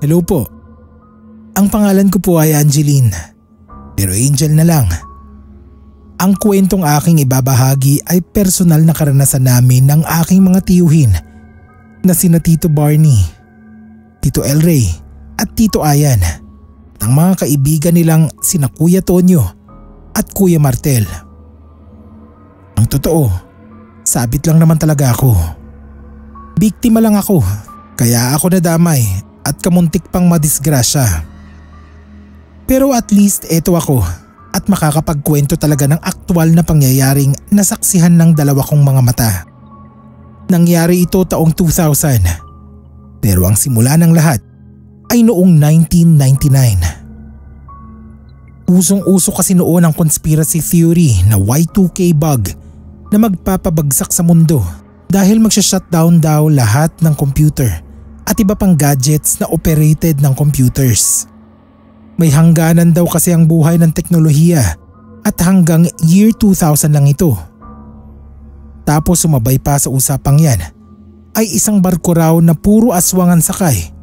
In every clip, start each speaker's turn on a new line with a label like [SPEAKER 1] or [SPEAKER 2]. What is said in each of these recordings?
[SPEAKER 1] Hello po. Ang pangalan ko po ay Angeline. Pero Angel na lang. Ang kwentong aking ibabahagi ay personal na karanasan namin ng aking mga tiyuhin na sina Tito Barney, Tito Elray at Tito Ayan, ng mga kaibigan nilang sina Kuya Tonyo at Kuya Martel. Ang totoo, sabit lang naman talaga ako. Biktima lang ako, kaya ako nadamay at kamuntik pang madisgrasya. Pero at least eto ako at makakapagkwento talaga ng aktwal na pangyayaring nasaksihan ng dalawa kong mga mata. Nangyari ito taong 2000, pero ang simula ng lahat ay noong 1999. Usong-uso kasi noon ang conspiracy theory na Y2K bug na magpapabagsak sa mundo dahil magsha-shutdown daw lahat ng computer at iba pang gadgets na operated ng computers. May hangganan daw kasi ang buhay ng teknolohiya at hanggang year 2000 lang ito. Tapos sumabay pa sa usapang yan ay isang barko raw na puro aswang ang sakay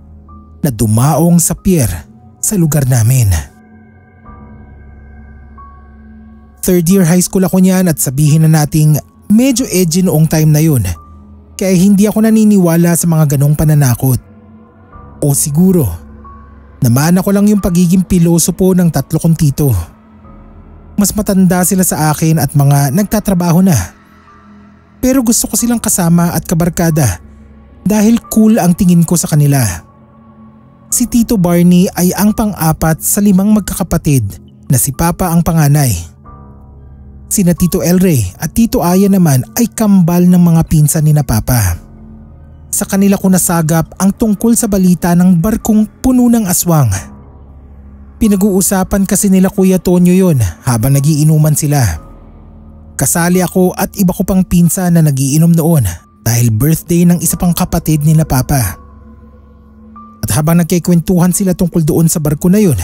[SPEAKER 1] na dumaong sa pier sa lugar namin. Third year high school ako niyan at sabihin na nating medyo edgy noong time na yun, kaya hindi ako naniniwala sa mga ganong pananakot. O siguro, namana ko lang yung pagiging pilosopo ng tatlo kong tito. Mas matanda sila sa akin at mga nagtatrabaho na. Pero gusto ko silang kasama at kabarkada dahil cool ang tingin ko sa kanila. Si Tito Barney ay ang pang-apat sa 5 magkakapatid na si Papa ang panganay. Sina Tito Elray at Tito Aya naman ay kambal ng mga pinsan ni na Papa. Sa kanila ko nasagap ang tungkol sa balita ng barkong puno ng aswang. Pinag-uusapan kasi nila Kuya Tonyo yun habang nagiinuman sila. Kasali ako at iba ko pang pinsan na nagiinom noon dahil birthday ng isa pang kapatid ni na Papa. At habang nagkikwentuhan sila tungkol doon sa barko na yun,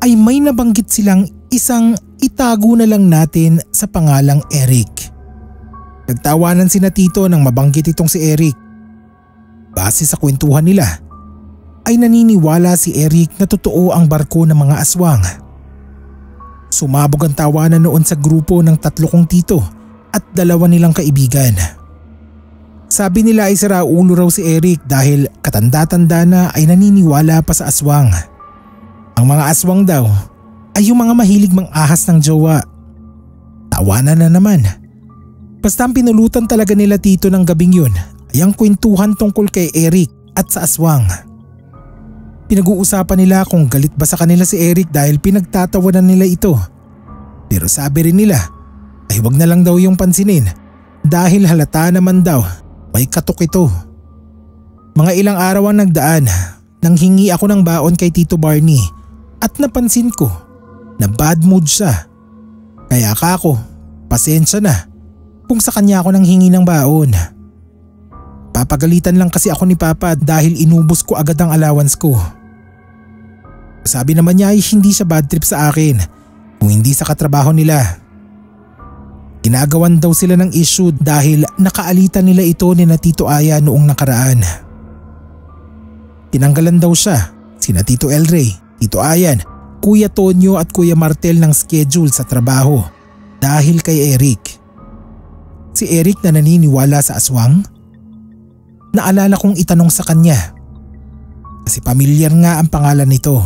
[SPEAKER 1] ay may nabanggit silang isang itago na lang natin sa pangalang Eric. Nagtawanan sina Tito nang mabanggit itong si Eric. Base sa kwentuhan nila, ay naniniwala si Eric na totoo ang barko ng mga aswang. Sumabog ang tawanan noon sa grupo ng 3 kong tito at 2 nilang kaibigan. Sabi nila ay sira ulo raw si Eric dahil katanda-tanda na ay naniniwala pa sa aswang. Ang mga aswang daw ay yung mga mahilig mang-ahas ng jowa. Tawanan na naman. Basta ang pinulutan talaga nila Tito ng gabing yun ay ang kwentuhan tungkol kay Eric at sa aswang. Pinag-uusapan nila kung galit ba sa kanila si Eric dahil pinagtatawanan nila ito. Pero sabi rin nila ay wag na lang daw yung pansinin dahil halata naman daw may katok ito. Mga ilang araw ang nagdaan nang hingi ako ng baon kay Tito Barney at napansin ko na bad mood siya. Kaya ako, pasensya na kung sa kanya ako nang hingi ng baon. Papagalitan lang kasi ako ni Papa dahil inubos ko agad ang allowance ko. Sabi naman niya ay hindi siya bad trip sa akin kung hindi sa katrabaho nila. Ginagawan daw sila ng issue dahil nakaalitan nila ito ni na Tito Aya noong nakaraan. Tinanggalan daw siya, sina Tito Elray, Tito Ayan, Kuya Tonyo at Kuya Martel ng schedule sa trabaho dahil kay Eric. Si Eric na naniniwala sa aswang? Naalala kong itanong sa kanya kasi pamilyar nga ang pangalan nito.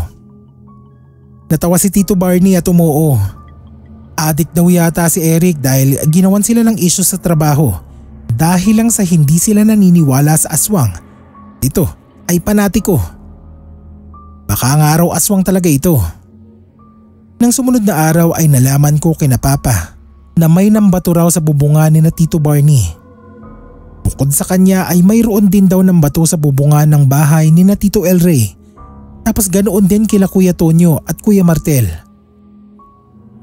[SPEAKER 1] Natawa si Tito Barney at umoo. Adik daw yata si Eric dahil ginawan sila ng issue sa trabaho dahil lang sa hindi sila naniniwala sa aswang. Ito ay panatiko. Baka nga araw aswang talaga ito. Nang sumunod na araw ay nalaman ko kina Papa na may nambato raw sa bubungan ni na Tito Barney. Bukod sa kanya ay mayroon din daw ng bato sa bubungan ng bahay ni na Tito Elray. Tapos ganoon din kila Kuya Tonyo at Kuya Martel.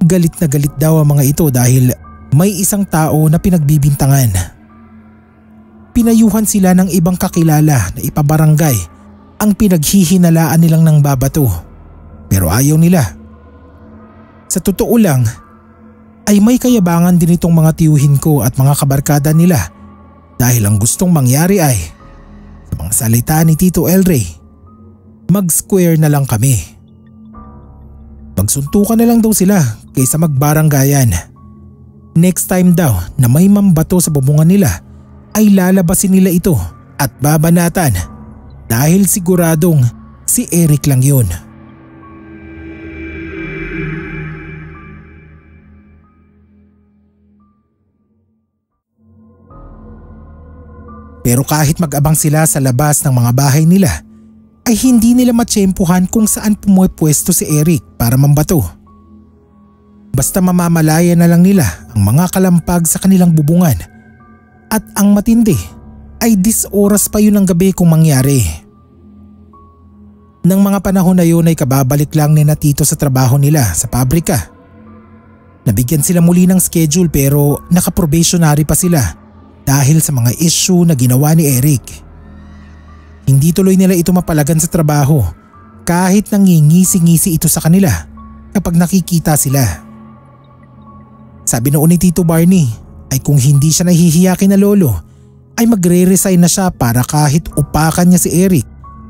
[SPEAKER 1] Galit na galit daw ang mga ito dahil may isang tao na pinagbibintangan. Pinayuhan sila ng ibang kakilala na ipabarangay ang pinaghihinalaan nilang ng babato. Pero ayaw nila. Sa totoo lang ay may kayabangan din itong mga tiyuhin ko at mga kabarkada nila dahil ang gustong mangyari ay, sa mga salita ni Tito Elray, mag-square na lang kami. Magsuntukan na lang daw sila kaysa magbaranggayan. Next time daw na may mambato sa bubungan nila ay lalabasin nila ito at babanatan dahil siguradong si Eric lang yun. Pero kahit mag-abang sila sa labas ng mga bahay nila ay hindi nila matsyempuhan kung saan pumupwesto si Eric para mambato. Basta mamamalaya na lang nila ang mga kalampag sa kanilang bubungan at ang matindi ay 10 oras pa yun ng gabi kung mangyari. Nang mga panahon na yun ay kababalik lang ni na Tito sa trabaho nila sa pabrika. Nabigyan sila muli ng schedule pero naka-probationary pa sila dahil sa mga issue na ginawa ni Eric. Hindi tuloy nila ito mapalagan sa trabaho kahit nangingisi-ngisi ito sa kanila kapag nakikita sila. Sabi noon ni Tito Barney ay kung hindi siya nahihiyakin na lolo ay magre-resign na siya para kahit upakan niya si Eric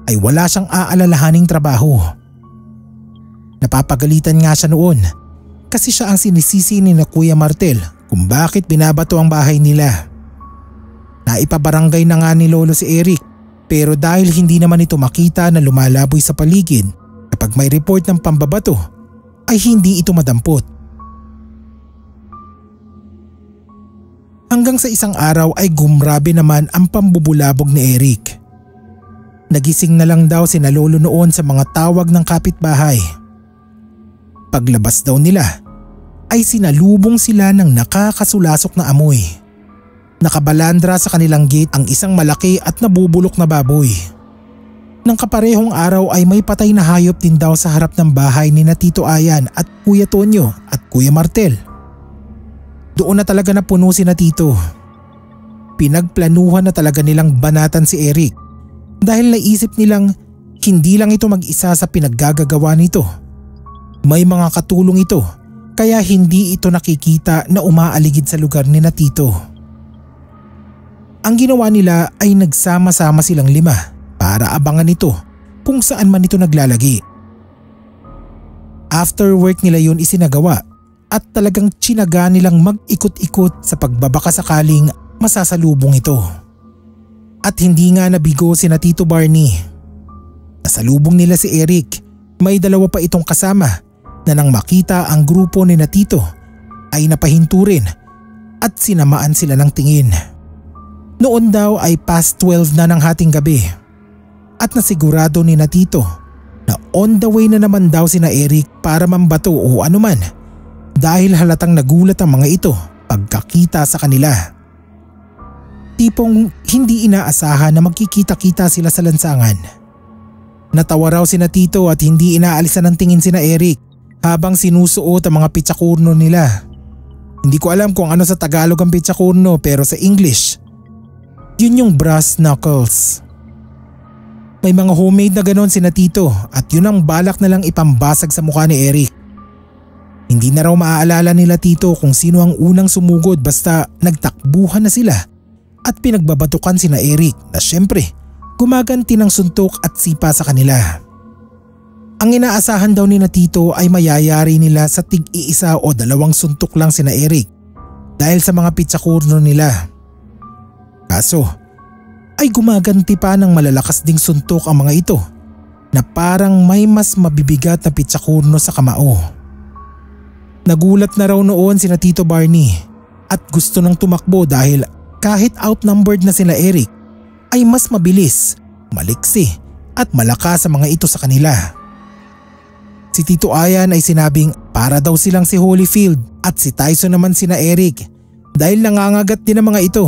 [SPEAKER 1] ay wala siyang aalalahaning trabaho. Napapagalitan nga siya noon kasi siya ang sinisisi ni na Kuya Martel kung bakit binabato ang bahay nila. Naipabarangay na nga ni lolo si Eric pero dahil hindi naman ito makita na lumalaboy sa paligid kapag may report ng pambabato ay hindi ito madampot. Hanggang sa isang araw ay gumrabe naman ang pambubulabog ni Eric. Nagising na lang daw sina lolo noon sa mga tawag ng kapitbahay. Paglabas daw nila ay sinalubong sila ng nakakasulasok na amoy. Nakabalandra sa kanilang gate ang isang malaki at nabubulok na baboy. Nang kaparehong araw ay may patay na hayop din daw sa harap ng bahay ni na Tito Ayan at Kuya Tonyo at Kuya Martel. Doon na talaga napuno si na Tito. Pinagplanuhan na talaga nilang banatan si Eric dahil naisip nilang hindi lang ito mag-isa sa pinaggagawa nito. May mga katulong ito kaya hindi ito nakikita na umaaligid sa lugar ni na Tito. Ang ginawa nila ay nagsama-sama silang 5 para abangan ito kung saan man ito naglalagi. After work nila yun isinagawa at talagang tsinaga nilang mag-ikot-ikot sa pagbabaka sakaling masasalubong ito. At hindi nga nabigo si na Tito Barney. Nasalubong nila si Eric, may 2 pa itong kasama na nang makita ang grupo ni na Tito ay napahinto rin at sinamaan sila ng tingin. Noon daw ay past 12 na ng hating gabi at nasigurado ni na Tito na on the way na naman daw sina Eric para mambato o anuman dahil halatang nagulat ang mga ito pagkakita sa kanila. Tipong hindi inaasahan na magkikita-kita sila sa lansangan. Natawa raw sina Tito at hindi inaalisan ng tingin sina Eric habang sinusuot ang mga pitsakurno nila. Hindi ko alam kung ano sa Tagalog ang pitsakurno pero sa English yun yung brass knuckles. May mga homemade na ganon sina Tito at yun ang balak na lang ipambasag sa mukha ni Eric. Hindi na raw maaalala nila Tito kung sino ang unang sumugod basta nagtakbuhan na sila at pinagbabatukan sina Eric na syempre gumaganti ng suntok at sipa sa kanila. Ang inaasahan daw ni na Tito ay mayayari nila sa tig-iisa o 2 suntok lang sina Eric dahil sa mga pitsakurno nila. Kaso ay gumaganti pa ng malalakas ding suntok ang mga ito na parang may mas mabibigat na pitsakurno sa kamao. Nagulat na raw noon sina Tito Barney at gusto nang tumakbo dahil kahit outnumbered na sila Eric ay mas mabilis, maliksi at malakas ang mga ito sa kanila. Si Tito Ayan ay sinabing para daw silang si Holyfield at si Tyson naman sina Eric dahil nangangagat din ang mga ito.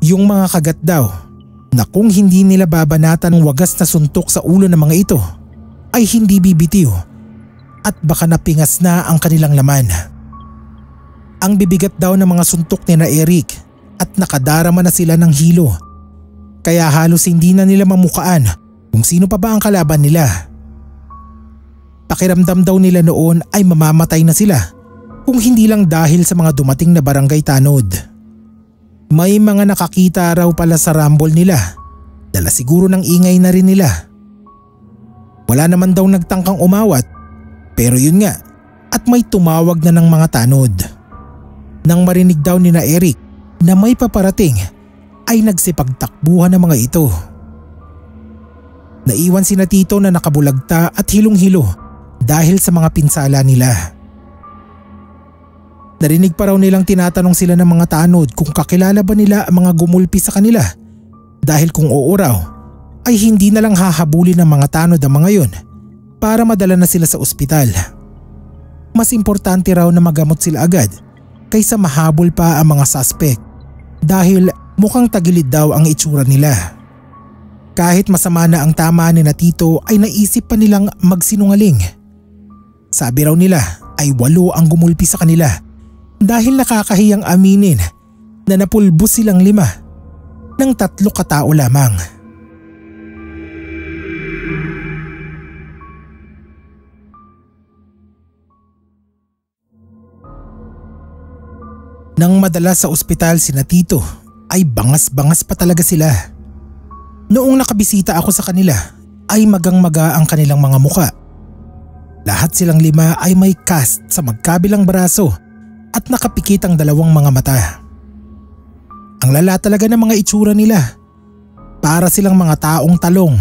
[SPEAKER 1] Yung mga kagat daw na kung hindi nila babanatan ng wagas na suntok sa ulo ng mga ito ay hindi bibitiw at baka napingas na ang kanilang laman. Ang bibigat daw ng mga suntok ni na Eric at nakadarama na sila ng hilo kaya halos hindi na nila mamukaan kung sino pa ba ang kalaban nila. Pakiramdam daw nila noon ay mamamatay na sila kung hindi lang dahil sa mga dumating na barangay tanod. May mga nakakita raw pala sa rumble nila. Dala siguro ng ingay na rin nila. Wala naman daw nagtangkang umawat, pero yun nga, at may tumawag na ng mga tanod. Nang marinig daw ni na Eric na may paparating ay nagsipagtakbuhan ng mga ito. Naiwan si na Tito na nakabulagta at hilong-hilo dahil sa mga pinsala nila. Narinig pa raw nilang tinatanong sila ng mga tanod kung kakilala ba nila ang mga gumulpi sa kanila, dahil kung oo raw ay hindi na lang hahabulin ng mga tanod ang mga yun para madala na sila sa ospital. Mas importante raw na magamot sila agad kaysa mahabol pa ang mga suspect dahil mukhang tagilid daw ang itsura nila. Kahit masama na ang tama ni na Tito ay naisip pa nilang magsinungaling. Sabi raw nila ay 8 ang gumulpi sa kanila dahil nakakahiyang aminin na napulbos silang 5 ng 3 katao lamang. Nang madala sa ospital si na Tito ay bangas-bangas pa talaga sila. Noong nakabisita ako sa kanila ay magang-maga ang kanilang mga muka. Lahat silang 5 ay may cast sa magkabilang braso at nakapikit ang 2 mga mata. Ang lala talaga ng mga itsura nila. Para silang mga taong talong.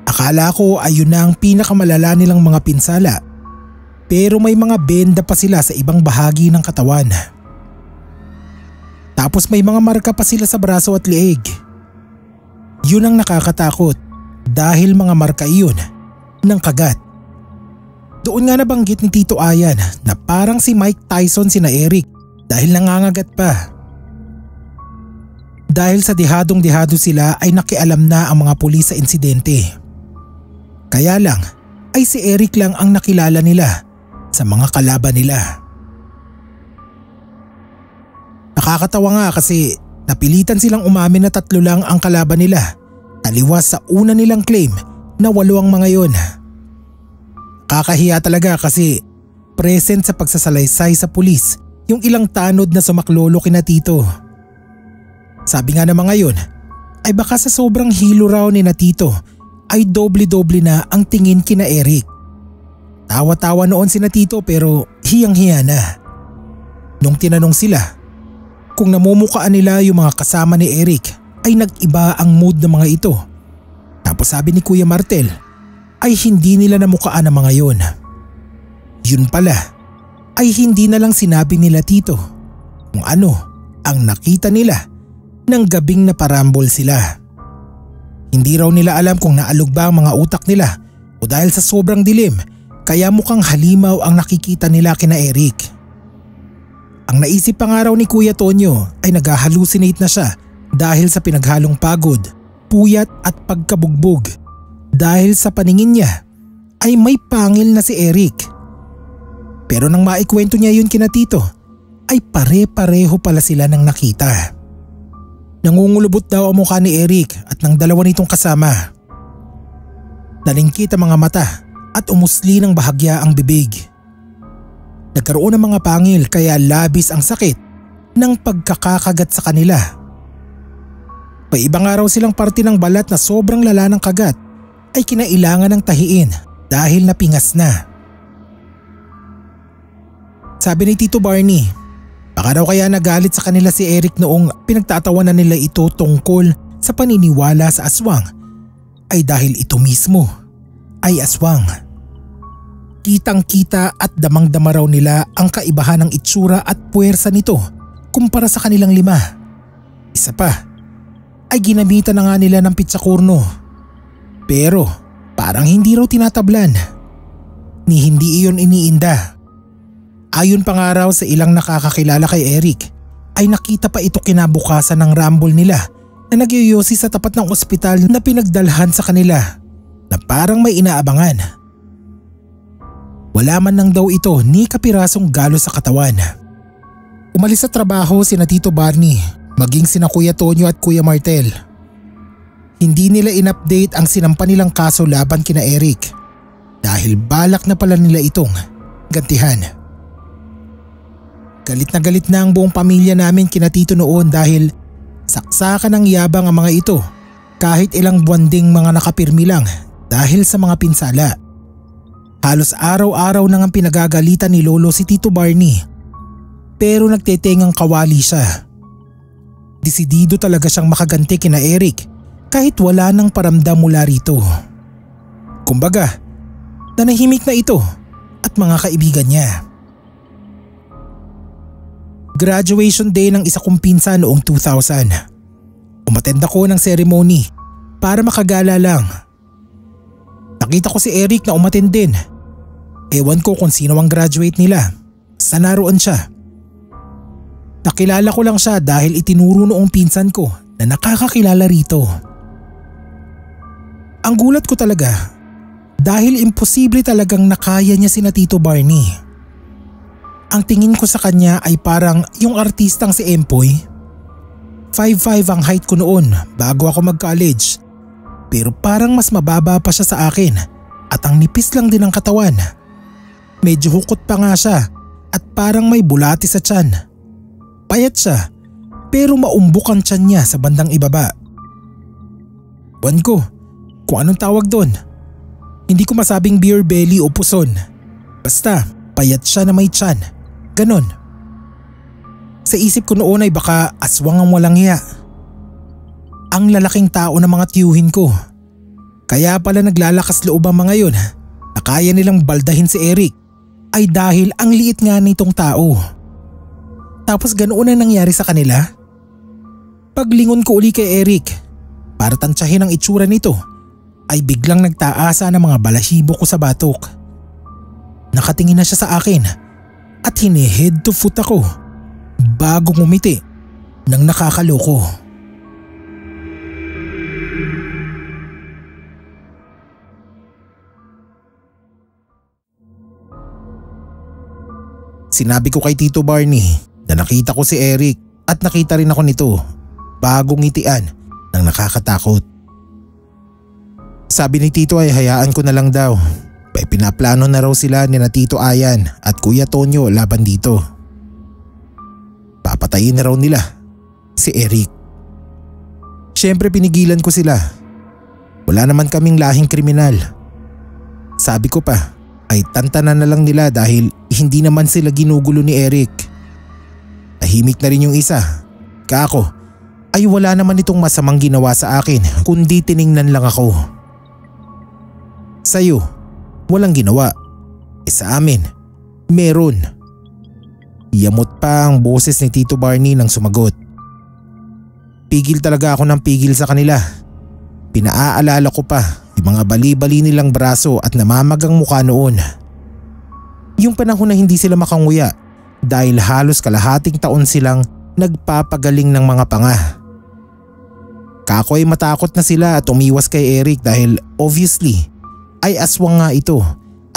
[SPEAKER 1] Akala ko ay yun na ang pinakamalala nilang mga pinsala. Pero may mga benda pa sila sa ibang bahagi ng katawan. Tapos may mga marka pa sila sa braso at leeg. Yun ang nakakatakot dahil mga marka iyon ng kagat. Doon nga nabanggit ni Tito Ayan na parang si Mike Tyson si na Eric dahil nangangagat pa. Dahil sa dihadong-dihado sila ay nakialam na ang mga pulis sa insidente. Kaya lang ay si Eric lang ang nakilala nila sa mga kalaban nila. Nakakatawa nga kasi napilitan silang umamin na 3 lang ang kalaban nila, taliwas sa una nilang claim na 8 ang mga yon. Kakahiya talaga kasi present sa pagsasalaysay sa pulis yung ilang tanod na sumaklolo kina Tito. Sabi nga ng mga yon ay baka sa sobrang hilo raw ni na Tito ay doble-doble na ang tingin kina Eric. Tawa-tawa noon si na Tito pero hiyang-hiya na. Nung tinanong sila kung namumukaan nila yung mga kasama ni Eric ay nag-iba ang mood ng mga ito. Tapos sabi ni Kuya Martel ay hindi nila namukaan ang mga yon. Yun pala ay hindi na lang sinabi nila Tito kung ano ang nakita nila ng gabing naparambol sila. Hindi raw nila alam kung naalog ba ang mga utak nila o dahil sa sobrang dilim kaya mukhang halimaw ang nakikita nila kina Eric. Ang naisip pa nga raw ni Kuya Tonyo ay nag-hallucinate na siya dahil sa pinaghalong pagod, puyat at pagkabugbog. Dahil sa paningin niya ay may pangil na si Eric. Pero nang maikwento niya yun kina Tito ay pare-pareho pala sila ng nakita. Nangungulubot daw ang mukha ni Eric at ng 2 nitong kasama. Nalingkit ang mga mata at umusli ng bahagya ang bibig. Nagkaroon ng mga pangil kaya labis ang sakit ng pagkakakagat sa kanila. May iba nga raw silang parte ng balat na sobrang lala ng kagat ay kinailangan ng tahiin dahil napingas na. Sabi ni Tito Barney, baka raw kaya nagalit sa kanila si Eric noong pinagtatawanan nila ito tungkol sa paniniwala sa aswang ay dahil ito mismo ay aswang. Kitang-kita at damang-dama raw nila ang kaibahan ng itsura at puwersa nito kumpara sa kanilang 5. Isa pa ay ginamitan na nga nila ng pitsakurno. Pero parang hindi raw tinatablan. Ni hindi iyon iniinda. Ayon pa nga raw sa ilang nakakakilala kay Eric ay nakita pa ito kinabukasan ng rumble nila na nagyoyosi sa tapat ng ospital na pinagdalhan sa kanila na parang may inaabangan. Wala man lang daw ito ni kapirasong galo sa katawan. Umalis sa trabaho sina Tito Barney, maging sina Kuya Tonyo at Kuya Martel. Hindi nila in-update ang sinampa nilang kaso laban kina Eric dahil balak na pala nila itong gantihan. Galit na ang buong pamilya namin kina Tito noon dahil saksakan ng yabang ang mga ito kahit ilang buwan ding mga nakapirmi lang dahil sa mga pinsala. Halos araw-araw nang ang pinagagalitan ni Lolo si Tito Barney, pero nagtetengang kawali siya. Desidido talaga siyang makaganti kina Eric kahit wala nang paramdam mula rito. Kumbaga, nanahimik na ito at mga kaibigan niya. Graduation day ng isa kong pinsan noong 2000. Umattend ako ng ceremony para makagala lang. Nakita ko si Eric na umattend din. Ewan ko kung sino ang graduate nila. Basta naroon siya. Nakilala ko lang siya dahil itinuro noong pinsan ko na nakakakilala rito. Ang gulat ko talaga dahil imposible talagang nakaya niya sina Tito Barney. Ang tingin ko sa kanya ay parang yung artistang si Empoy. 5'5" ang height ko noon bago ako mag-college. Pero parang mas mababa pa siya sa akin at ang nipis lang din ang katawan. Medyo hukot pa nga siya at parang may bulati sa tiyan. Payat siya pero maumbok ang tiyan niya sa bandang ibaba. Buwan ko kung anong tawag doon. Hindi ko masabing beer belly o puson. Basta payat siya na may tiyan. Ganon. Sa isip ko noon ay baka aswang ang walang hiya. Ang lalaking tao ng mga tiyuhin ko. Kaya pala naglalakas loob ang mga yun na kaya nilang baldahin si Eric ay dahil ang liit nga nitong tao. Tapos ganoon ang nangyari sa kanila. Paglingon ko uli kay Eric para tansyahin ang itsura nito ay biglang nagtaasa ng mga balahibo ko sa batok. Nakatingin na siya sa akin at hini-head to foot ako bago ngumiti nang nakakaloko. Sinabi ko kay Tito Barney na nakita ko si Eric at nakita rin ako nito bago ngitian ng nakakatakot. Sabi ni Tito ay hayaan ko na lang daw. May pinaplano na raw sila ni na Tito Ayan at Kuya Tonyo laban dito. Papatayin na raw nila si Eric. Siyempre pinigilan ko sila. Wala naman kaming lahing kriminal. Sabi ko pa ay tantanan na lang nila dahil hindi naman sila ginugulo ni Eric. Tahimik na rin yung isa. Kako ay wala naman itong masamang ginawa sa akin kundi tiningnan lang ako. Sa'yo walang ginawa. Sa amin, meron. Yamot pa ang boses ni Tito Barney nang sumagot. Pigil talaga ako ng pigil sa kanila. Pinaaalala ko pa yung mga bali-bali nilang braso at namamagang mukha noon. Yung panahon na hindi sila makanguya dahil halos kalahating taon silang nagpapagaling ng mga panga. Kako ay matakot na sila at umiwas kay Eric dahil obviously ay aswang nga ito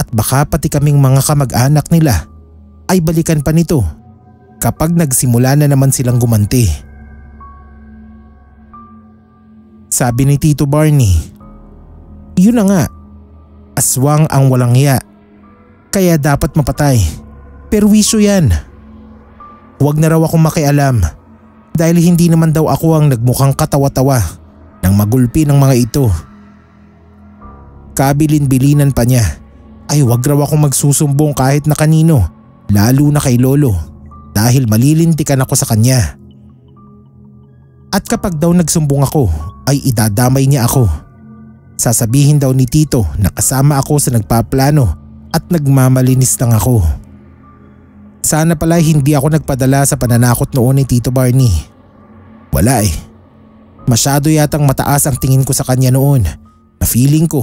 [SPEAKER 1] at baka pati kaming mga kamag-anak nila ay balikan pa nito kapag nagsimula na naman silang gumanti. Sabi ni Tito Barney, yun na nga, aswang ang walang hiya, kaya dapat mapatay. Perwisyo yan. Huwag na raw akong makialam dahil hindi naman daw ako ang nagmukhang katawa-tawa nang magulpi ng mga ito. Kabilin-bilinan pa niya ay wag raw akong magsusumbong kahit na kanino, lalo na kay Lolo dahil malilintikan ako sa kanya. At kapag daw nagsumbong ako ay idadamay niya ako. Sasabihin daw ni Tito na kasama ako sa nagpaplano at nagmamalinis lang ako. Sana pala hindi ako nagpadala sa pananakot noon ni Tito Barney. Wala eh. Masyado yatang mataas ang tingin ko sa kanya noon na feeling ko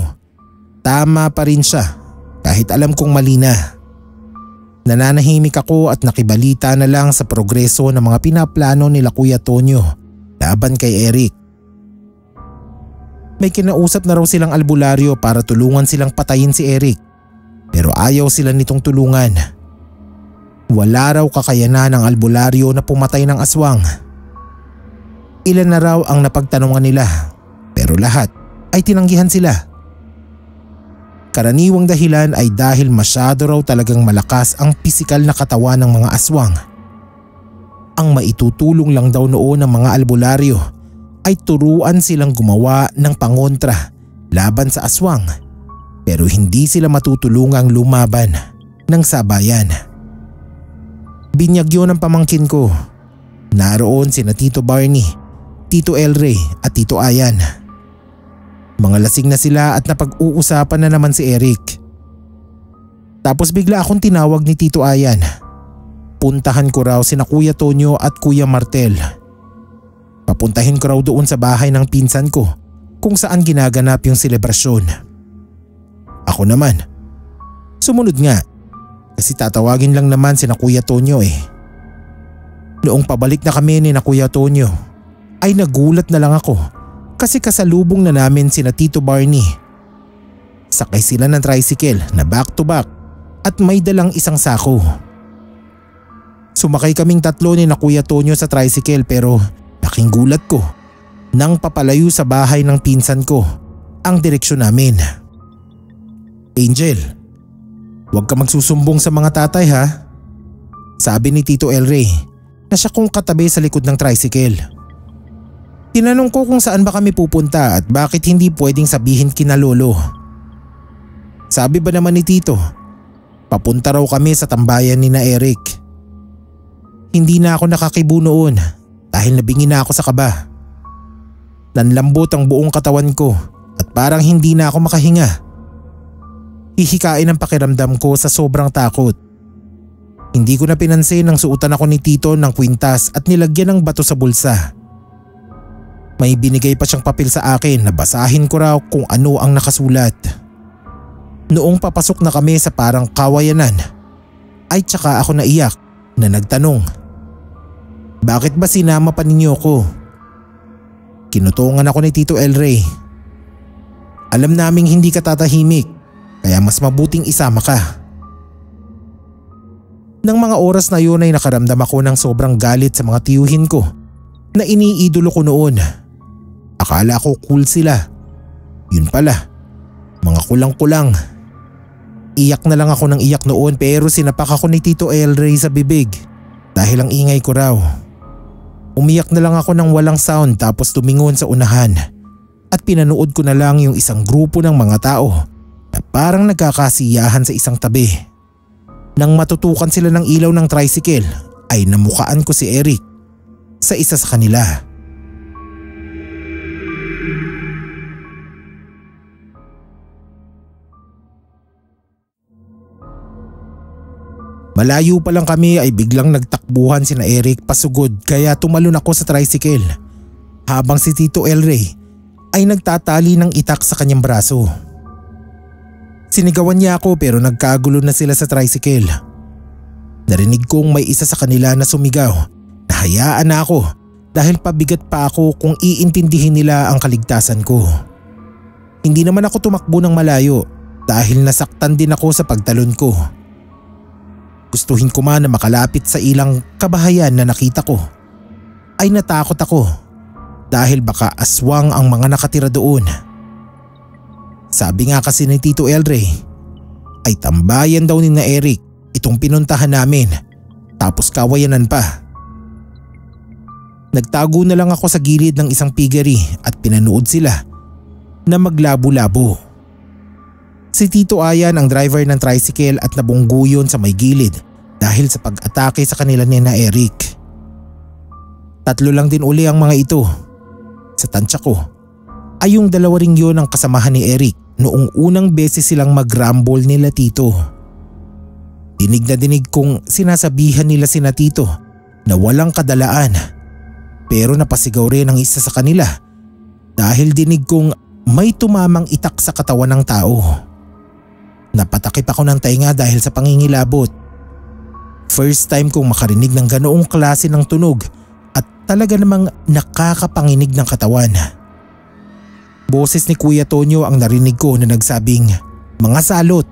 [SPEAKER 1] tama pa rin siya kahit alam kong mali na. Nananahimik ako at nakibalita na lang sa progreso ng mga pinaplano nila Kuya Tonyo laban kay Eric. May kinausap na raw silang albularyo para tulungan silang patayin si Eric pero ayaw sila nitong tulungan. Wala raw kakayanan ng albularyo na pumatay ng aswang. Ilan na raw ang napagtanungan nila pero lahat ay tinanggihan sila. Karaniwang dahilan ay dahil masyado raw talagang malakas ang pisikal na katawan ng mga aswang. Ang maitutulong lang daw noon ng mga albularyo ay turuan silang gumawa ng pangontra laban sa aswang pero hindi sila matutulungang lumaban ng sabayan. Binyag yun ang pamangkin ko. Naroon sina Tito Barney, Tito Elray at Tito Ayan. Mga lasing na sila at napag-uusapan na naman si Eric. Tapos bigla akong tinawag ni Tito Ayan. Puntahan ko raw sina Kuya Tonyo at Kuya Martel. Papuntahin ko raw doon sa bahay ng pinsan ko kung saan ginaganap yung selebrasyon. Ako naman, sumunod nga kasi tatawagin lang naman sina Kuya Tonyo eh. Noong pabalik na kami ni na Kuya Tonyo ay nagulat na lang ako kasi kasalubong na namin sina Tito Barney. Sakay sila ng tricycle na back to back at may dalang isang sako. Sumakay kaming tatlo ni na Kuya Tonyo sa tricycle pero laking gulat ko nang papalayo sa bahay ng pinsan ko ang direksyon namin. Angel, huwag ka magsusumbong sa mga tatay ha, sabi ni Tito Elray na siya kong katabi sa likod ng tricycle. Tinanong ko kung saan ba kami pupunta at bakit hindi pwedeng sabihin kina lolo. Sabi ba naman ni Tito, papunta raw kami sa tambayan ni na Eric. Hindi na ako nakakibo noon dahil nabingi na ako sa kaba. Nanlambot ang buong katawan ko at parang hindi na ako makahinga. Hihikain ang pakiramdam ko sa sobrang takot. Hindi ko na pinansin nang suotan ako ni Tito ng kwintas at nilagyan ng bato sa bulsa. May binigay pa siyang papel sa akin na basahin ko raw kung ano ang nakasulat. Noong papasok na kami sa parang kawayanan ay tsaka ako naiyak na nagtanong, bakit ba sinama pa ninyo ko? Kinutungan ako ni Tito Elray. Alam naming hindi ka tatahimik kaya mas mabuting isama ka. Nang mga oras na yun ay nakaramdam ako ng sobrang galit sa mga tiyuhin ko na iniidolo ko noon. Akala ko cool sila. Yun pala, mga kulang-kulang. Iyak na lang ako ng iyak noon pero sinapak ako ni Tito Elray sa bibig dahil ang ingay ko raw. Umiyak na lang ako ng walang sound tapos tumingon sa unahan at pinanood ko na lang yung isang grupo ng mga tao na parang nagkakasiyahan sa isang tabi. Nang matutukan sila ng ilaw ng tricycle ay namukaan ko si Eric sa isa sa kanila. Malayo pa lang kami ay biglang nagtakbuhan sina Eric pasugod kaya tumalon ako sa tricycle habang si Tito Elray ay nagtatali ng itak sa kanyang braso. Sinigawan niya ako pero nagkagulo na sila sa tricycle. Narinig kong may isa sa kanila na sumigaw na hayaan na ako dahil pabigat pa ako kung iintindihin nila ang kaligtasan ko. Hindi naman ako tumakbo ng malayo dahil nasaktan din ako sa pagtalon ko. Gustuhin ko man na makalapit sa ilang kabahayan na nakita ko ay natakot ako dahil baka aswang ang mga nakatira doon. Sabi nga kasi ni Tito Elray ay tambayan daw ni na Eric itong pinuntahan namin tapos kawayanan pa. Nagtago na lang ako sa gilid ng isang piggery at pinanood sila na maglabo-labo. Si Tito Ayan ang driver ng tricycle at nabunggo yun sa may gilid dahil sa pag-atake sa kanila ni na Eric. Tatlo lang din uli ang mga ito. Sa tansya ko ay yung dalawa ring yun ang kasamahan ni Eric noong unang beses silang mag-rumble nila Tito. Dinig na dinig kong sinasabihan nila sina Tito na walang kadalaan pero napasigaw rin ang isa sa kanila dahil dinig kong may tumamang itak sa katawan ng tao. Napatakip ako ng tainga dahil sa pangingilabot. First time kong makarinig ng ganoong klase ng tunog at talaga namang nakakapanginig ng katawan. Boses ni Kuya Tonyo ang narinig ko na nagsabing, "Mga salot,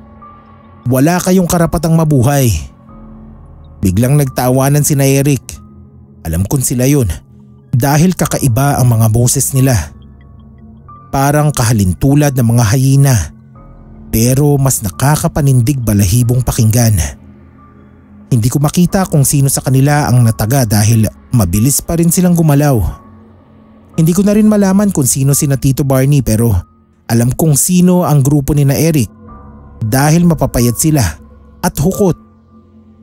[SPEAKER 1] wala kayong karapatang mabuhay." Biglang nagtawanan si na Eric. Alam kong sila yun dahil kakaiba ang mga boses nila. Parang kahalintulad ng mga hyena pero mas nakakapanindig balahibong pakinggan. Hindi ko makita kung sino sa kanila ang nataga dahil mabilis pa rin silang gumalaw. Hindi ko na rin malaman kung sino sina Tito Barney pero alam kong sino ang grupo ni na Eric dahil mapapayat sila at hukot.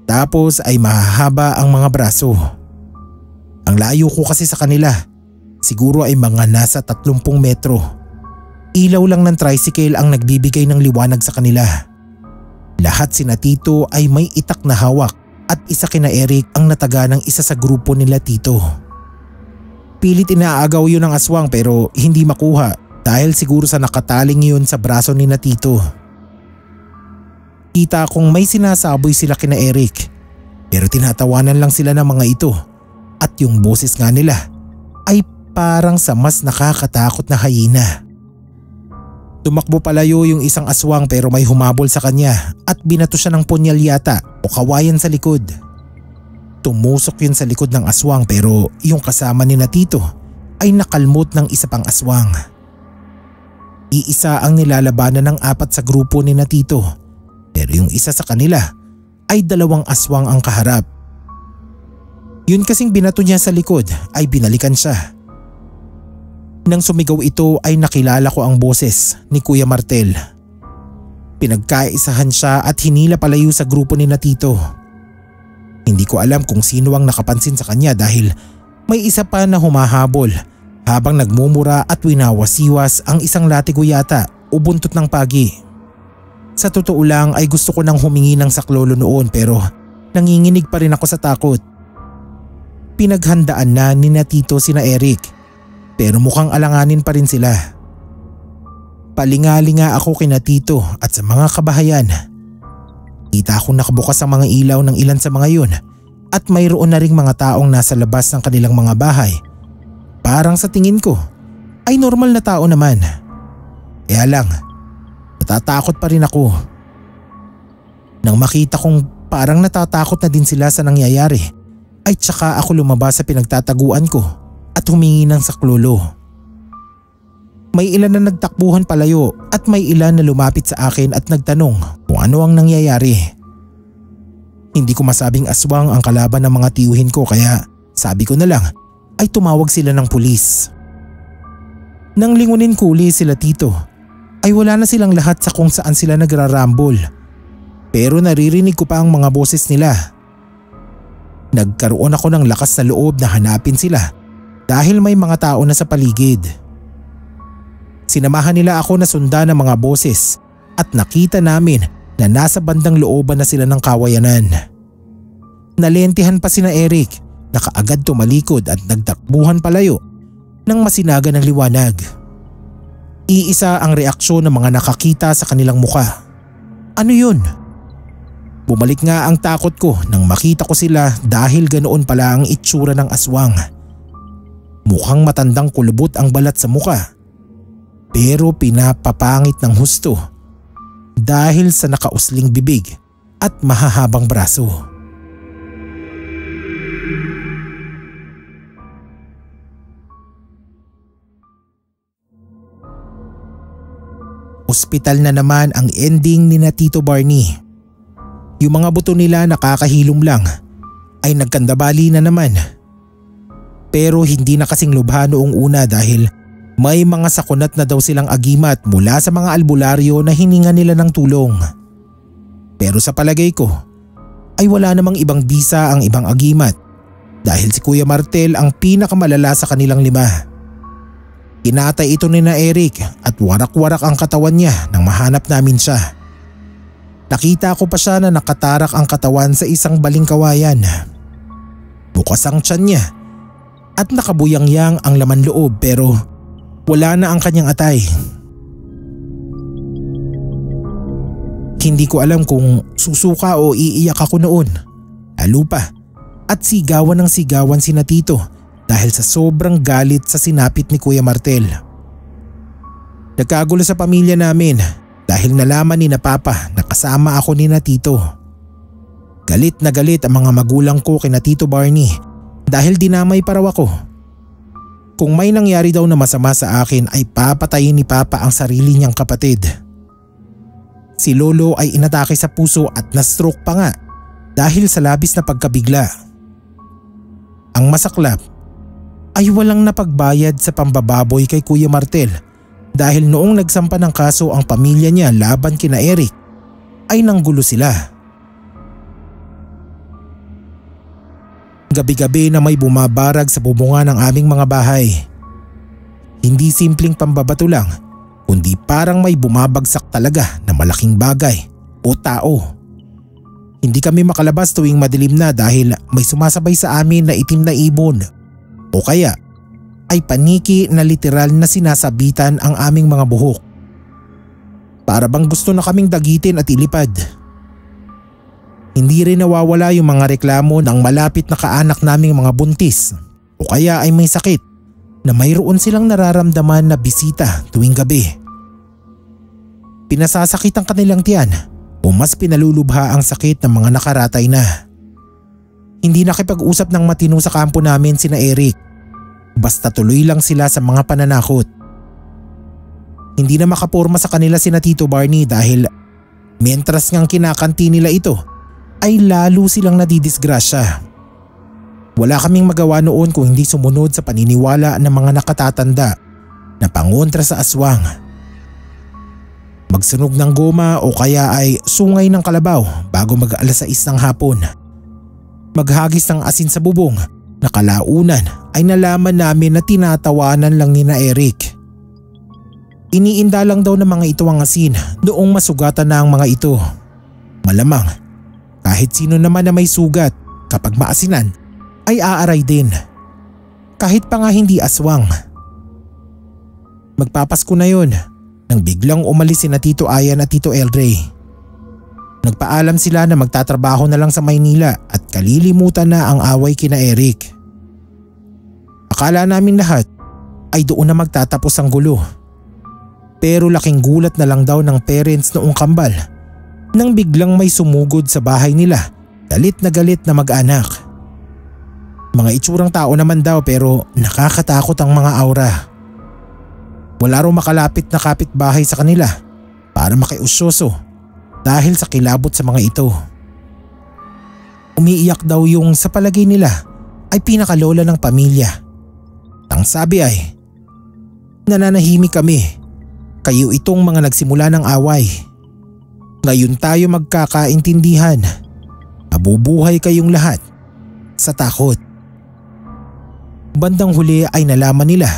[SPEAKER 1] Tapos ay mahahaba ang mga braso. Ang layo ko kasi sa kanila, siguro ay mga nasa 30 metro. Ilaw lang ng tricycle ang nagbibigay ng liwanag sa kanila. Lahat sina Tito ay may itak na hawak at isa kina Eric ang nataga ng isa sa grupo nila Tito. Pilit inaagaw yun ng aswang pero hindi makuha dahil siguro sa nakataling yun sa braso ni na Tito. Kita kong may sinasaboy sila kina Eric pero tinatawanan lang sila ng mga ito at yung boses nga nila ay parang sa mas nakakatakot na hyena. Tumakbo palayo yung isang aswang pero may humabol sa kanya at binato siya ng punyal yata o kawayan sa likod. Tumusok yun sa likod ng aswang pero yung kasama ni na Tito ay nakalmot ng isa pang aswang. Iisa ang nilalabanan ng 4 sa grupo ni na Tito pero yung isa sa kanila ay 2 aswang ang kaharap. Yun kasing binato niya sa likod ay binalikan siya. Nang sumigaw ito ay nakilala ko ang boses ni Kuya Martel. Pinagkaisahan siya at hinila palayo sa grupo ni na Tito. Hindi ko alam kung sino ang nakapansin sa kanya dahil may isa pa na humahabol habang nagmumura at winawasiwas ang isang latigo yata o buntot ng pagi. Sa totoo lang ay gusto ko nang humingi ng saklolo noon pero nanginginig pa rin ako sa takot. Pinaghandaan na ni na Tito sina Eric pero mukhang alanganin pa rin sila. Palingalinga ako kina Tito at sa mga kabahayan. Kita akong nakabukas ang mga ilaw ng ilan sa mga yun at mayroon na ring mga taong nasa labas ng kanilang mga bahay. Parang sa tingin ko ay normal na tao naman. Kaya lang, natatakot pa rin ako. Nang makita kong parang natatakot na din sila sa nangyayari, ay tsaka ako lumabas sa pinagtataguan ko at humingi ng saklolo. May ilan na nagtakbuhan palayo at may ilan na lumapit sa akin at nagtanong kung ano ang nangyayari. Hindi ko masabing aswang ang kalaban ng mga tiyuhin ko kaya sabi ko na lang ay tumawag sila ng pulis. Nang lingunin ko uli sila Tito ay wala na silang lahat sa kung saan sila nagrarambol. Pero naririnig ko pa ang mga boses nila. Nagkaroon ako ng lakas na loob na hanapin sila dahil may mga tao na sa paligid. Sinamahan nila ako na sundan ng mga boses at nakita namin na nasa bandang looban na sila ng kawayanan. Nalentihan pa sina Eric na kaagad tumalikod at nagtakbuhan palayo nang masinaga ng liwanag. Iisa ang reaksyon ng mga nakakita sa kanilang muka. Ano yun? Bumalik nga ang takot ko nang makita ko sila dahil ganoon pala ang itsura ng aswang. Mukhang matandang kulubot ang balat sa muka. Pero pinapapangit ng husto dahil sa nakausling bibig at mahahabang braso. Ospital na naman ang ending ni na Tito Barney. Yung mga buto nila nakakahilom lang ay nagkandabali na naman. Pero hindi na kasing lubha noong una dahil may mga sakunat na daw silang agimat mula sa mga albularyo na hininga nila ng tulong. Pero sa palagay ko ay wala namang ibang bisa ang ibang agimat dahil si Kuya Martel ang pinakamalala sa kanilang 5. Kinatay ito ni na Eric at warak-warak ang katawan niya nang mahanap namin siya. Nakita ko pa siya na nakatarak ang katawan sa isang balingkawayan. Bukas ang tiyan niya at nakabuyang-yang ang laman loob pero wala na ang kanyang atay. Hindi ko alam kung susuka o iiyak ako noon. Lalo pa at sigawan ng sigawan sina Tito dahil sa sobrang galit sa sinapit ni Kuya Martel. Nagkagulo sa pamilya namin dahil nalaman ni na Papa na kasama ako ni na Tito. Galit na galit ang mga magulang ko kina Tito Barney dahil dinamay pa raw ako. Kung may nangyari daw na masama sa akin ay papatayin ni Papa ang sarili niyang kapatid. Si Lolo ay inatake sa puso at na-stroke pa nga dahil sa labis na pagkabigla. Ang masaklap ay walang napagbayad sa pambababoy kay Kuya Martel dahil noong nagsampa ng kaso ang pamilya niya laban kina Eric ay nanggulo sila. Gabi-gabi na may bumabarag sa bubungan ng aming mga bahay. Hindi simpleng pambabato lang, kundi parang may bumabagsak talaga na malaking bagay o tao. Hindi kami makalabas tuwing madilim na dahil may sumasabay sa amin na itim na ibon o kaya ay paniki na literal na sinasabitan ang aming mga buhok. Para bang gusto na kaming dagitin at ilipad. Hindi rin nawawala yung mga reklamo ng malapit na kaanak naming mga buntis o kaya ay may sakit na mayroon silang nararamdaman na bisita tuwing gabi. Pinasasakit ang kanilang tiyan o mas pinalulubha ang sakit ng mga nakaratay na. Hindi nakipag-usap ng matino sa kampo namin sina Eric. Basta tuloy lang sila sa mga pananakot. Hindi na makaporma sa kanila sina Tito Barney dahil mientras ngang kinakanti nila ito ay lalo silang nadidisgrasya. Wala kaming magawa noon kung hindi sumunod sa paniniwala ng mga nakatatanda na pangontra sa aswang. Magsunog ng goma o kaya ay sungay ng kalabaw bago mag-alas 6 ng hapon. Maghagis ng asin sa bubong na kalaunan ay nalaman namin na tinatawanan lang ni na Eric. Iniinda lang daw ng mga ito ang asin noong masugatan na ang mga ito. Malamang kahit sino naman na may sugat kapag maasinan ay aaray din. Kahit pa nga hindi aswang. Magpapasko na yun nang biglang umalis sina Tito Ayan at Tito Elray. Nagpaalam sila na magtatrabaho na lang sa Maynila at kalilimutan na ang away kina Eric. Akala namin lahat ay doon na magtatapos ang gulo. Pero laking gulat na lang daw ng parents noong kambal nang biglang may sumugod sa bahay nila, galit na mag-anak. Mga itsurang tao naman daw pero nakakatakot ang mga aura. Wala raw makalapit na kapitbahay sa kanila para makiusyoso dahil sa kilabot sa mga ito. Umiiyak daw yung sa palagay nila ay pinakalola ng pamilya. Ang sabi ay, nananahimik kami, kayo itong mga nagsimula ng away. Ngayon tayo magkakaintindihan. Mabubuhay kayong lahat sa takot. Bandang huli ay nalaman nila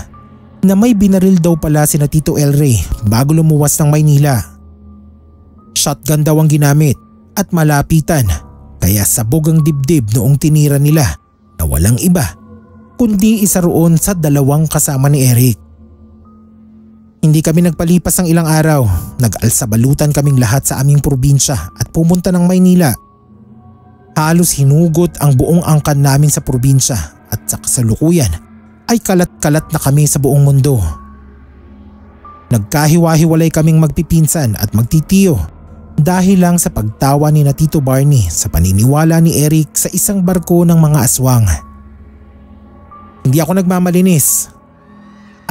[SPEAKER 1] na may binaril daw pala sina Tito Elray bago lumuwas ng Maynila. Shotgun daw ang ginamit at malapitan kaya sabog ang dibdib noong tinira nila na walang iba kundi isa roon sa dalawang kasama ni Eric. Hindi kami nagpalipas ng ilang araw, nag-alsabalutan kaming lahat sa aming probinsya at pumunta ng Maynila. Halos hinugot ang buong angkan namin sa probinsya at sa kasalukuyan ay kalat-kalat na kami sa buong mundo. Nagkahiwa-hiwalay kaming magpipinsan at magtitiyo dahil lang sa pagtawa ni na Tito Barney sa paniniwala ni Eric sa isang barko ng mga aswang. Hindi ako nagmamalinis.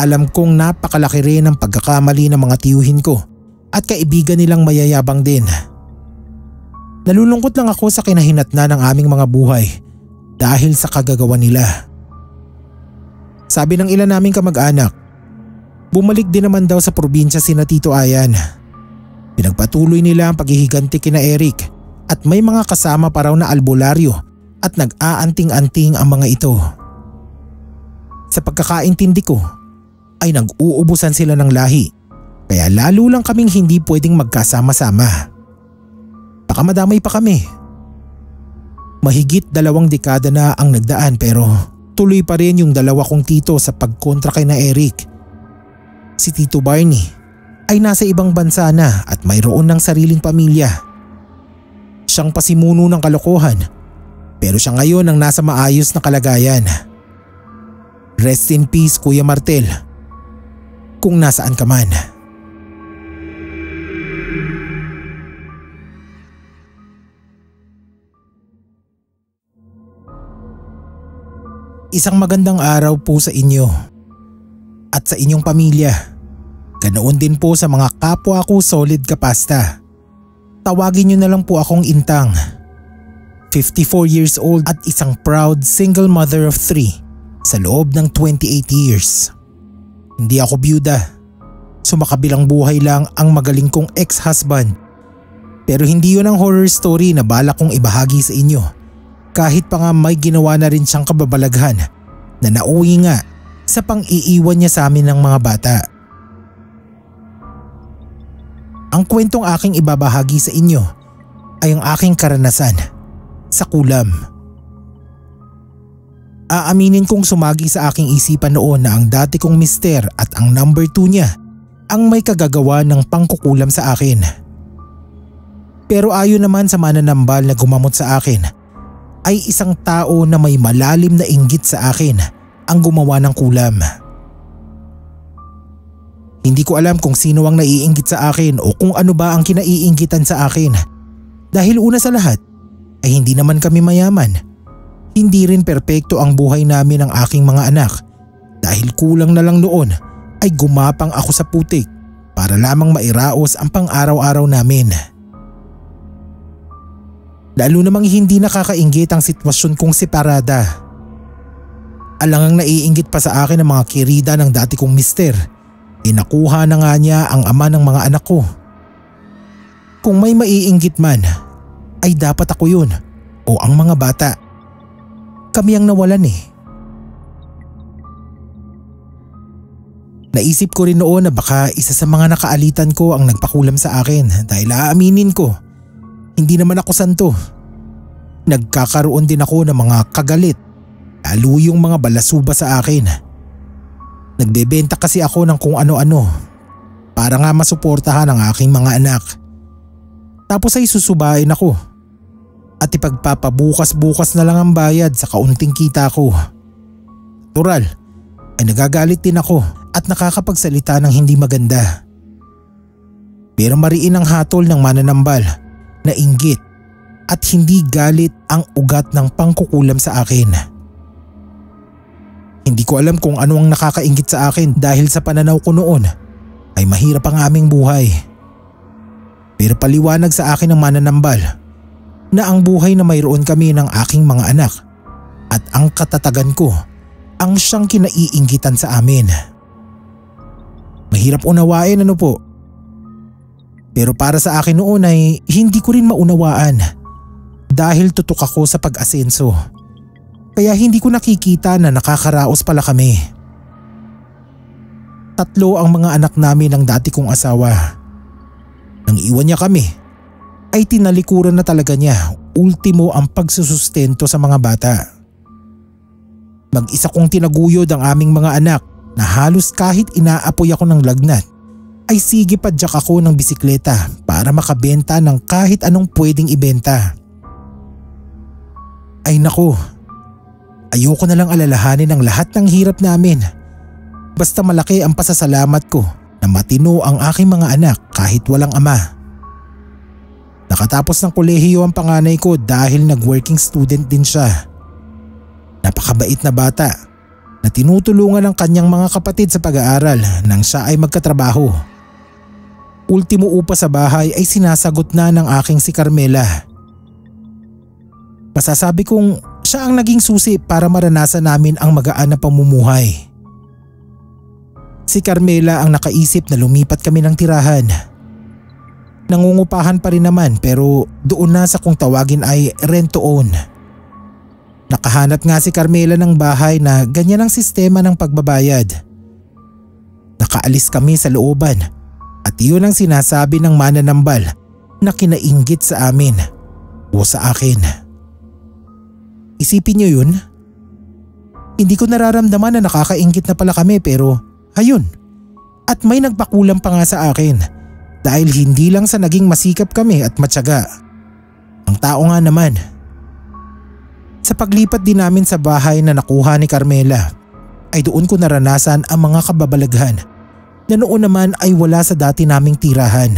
[SPEAKER 1] Alam kong napakalaki rin ang pagkakamali ng mga tiyuhin ko at kaibigan nilang mayayabang din. Nalulungkot lang ako sa kinahinatnan ng aming mga buhay dahil sa kagagawa nila. Sabi ng ilan naming kamag-anak, bumalik din naman daw sa probinsya sina Tito Ayan. Pinagpatuloy nila ang paghihiganti kina Eric at may mga kasama pa raw na albularyo at nag-aanting-anting ang mga ito. Sa pagkakaintindi ko, ay nag-uubusan sila ng lahi kaya lalo lang kaming hindi pwedeng magkasama-sama. Baka madamay pa kami. Mahigit 2 dekada na ang nagdaan pero tuloy pa rin yung dalawa kong tito sa pagkontra kay na Eric. Si Tito Barney ay nasa ibang bansa na at mayroon ng sariling pamilya. Siyang pasimuno ng kalokohan pero siya ngayon ang nasa maayos na kalagayan. Rest in peace Kuya Martel, kung nasaan ka man. Isang magandang araw po sa inyo at sa inyong pamilya. Ganoon din po sa mga kapwa ko solid kapasta. Tawagin niyo na lang po akong Intang. 54 years old at isang proud single mother of 3 sa loob ng 28 years. Hindi ako byuda. Sumakabilang buhay lang ang magaling kong ex-husband. Pero hindi yun ang horror story na balak kong ibahagi sa inyo. Kahit pa nga may ginawa na rin siyang kababalaghan na nauwi nga sa pang-iiwan niya sa amin ng mga bata. Ang kwentong aking ibabahagi sa inyo ay ang aking karanasan sa kulam. Aaminin kong sumagi sa aking isipan noon na ang dati kong mister at ang number 2 niya ang may kagagawa ng pangkukulam sa akin. Pero ayon naman sa mananambal na gumamot sa akin, ay isang tao na may malalim na inggit sa akin ang gumawa ng kulam. Hindi ko alam kung sino ang naiinggit sa akin o kung ano ba ang kinaiinggitan sa akin. Dahil una sa lahat ay hindi naman kami mayaman. Hindi rin perpekto ang buhay namin ng aking mga anak dahil kulang na lang noon ay gumapang ako sa putik para lamang mairaos ang pang-araw-araw namin. Lalo namang hindi nakakainggit ang sitwasyon kong separada. Alangang naiinggit pa sa akin ang mga kirida ng dati kong mister. Nakuha na nga niya ang ama ng mga anak ko. Kung may maiinggit man, ay dapat ako yun o ang mga bata. Kami ang nawalan eh. Naisip ko rin noon na baka isa sa mga nakaalitan ko ang nagpakulam sa akin dahil aaminin ko, hindi naman ako santo. Nagkakaroon din ako ng mga kagalit, lalo yung mga balasuba sa akin. Nagbebenta kasi ako ng kung ano-ano para nga masuportahan ang aking mga anak. Tapos ay susubain ako at ipagpapabukas-bukas na lang ang bayad sa kaunting kita ko. Natural ay nagagalit din ako at nakakapagsalita ng hindi maganda. Pero mariin ang hatol ng mananambal na inggit at hindi galit ang ugat ng pangkukulam sa akin. Hindi ko alam kung ano ang nakakainggit sa akin dahil sa pananaw ko noon ay mahirap ang aming buhay. Pero paliwanag sa akin ng mananambal na ang buhay na mayroon kami ng aking mga anak at ang katatagan ko ang siyang kinaiinggitan sa amin. Mahirap unawain, ano po? Pero para sa akin noon ay hindi ko rin maunawaan dahil tutok ako sa pag-asenso. Kaya hindi ko nakikita na nakakaraos pala kami. 3 ang mga anak namin ng dati kong asawa. Nang iwan niya kami, ay tinalikuran na talaga niya ultimo ang pagsusustento sa mga bata. Mag-isa kong tinaguyod ang aming mga anak na halos kahit inaapoy ako ng lagnat ay sige padyak ako ng bisikleta para makabenta ng kahit anong pwedeng ibenta. Ay naku, ayoko na lang alalahanin ang lahat ng hirap namin. Basta malaki ang pasasalamat ko na matino ang aking mga anak kahit walang ama. Nakatapos ng kolehiyo ang panganay ko dahil nag-working student din siya. Napakabait na bata na tinutulungan ng kanyang mga kapatid sa pag-aaral nang siya ay magkatrabaho. Ultimo upa sa bahay ay sinasagot na ng aking si Carmela. Masasabi kong siya ang naging susi para maranasan namin ang magaan na pamumuhay. Si Carmela ang nakaisip na lumipat kami ng tirahan. Nangungupahan pa rin naman pero doon na sa kung tawagin ay rent to own. Nakahanap nga si Carmela ng bahay na ganyan ang sistema ng pagbabayad. Nakaalis kami sa looban at iyon ang sinasabi ng mananambal na kinainggit sa amin o sa akin. Isipin niyo yun? Hindi ko nararamdaman na nakakainggit na pala kami pero ayun. At may nagpakulam pa nga sa akin. Dahil hindi lang sa naging masikap kami at matyaga. Ang tao nga naman. Sa paglipat din namin sa bahay na nakuha ni Carmela, ay doon ko naranasan ang mga kababalaghan na noon naman ay wala sa dati naming tirahan.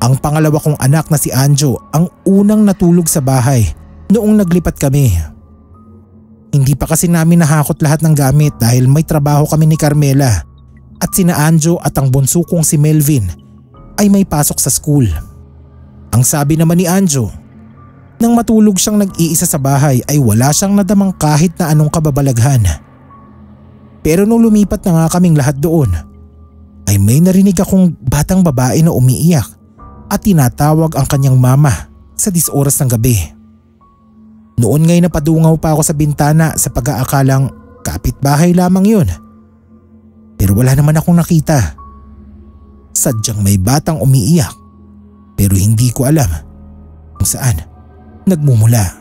[SPEAKER 1] Ang pangalawa kong anak na si Anjo ang unang natulog sa bahay noong naglipat kami. Hindi pa kasi namin nahakot lahat ng gamit dahil may trabaho kami ni Carmela. At sina Anjo at ang bunso kong si Melvin ay may pasok sa school. Ang sabi naman ni Anjo, nang matulog siyang nag-iisa sa bahay ay wala siyang nadamang kahit na anong kababalaghan. Pero nung lumipat na nga kaming lahat doon, ay may narinig akong batang babae na umiiyak at tinatawag ang kanyang mama sa 10 oras ng gabi. Noon ngay napadungaw pa ako sa bintana sa pag-aakalang kapitbahay lamang yun. Pero wala naman akong nakita. Sadyang may batang umiiyak pero hindi ko alam kung saan nagmumula.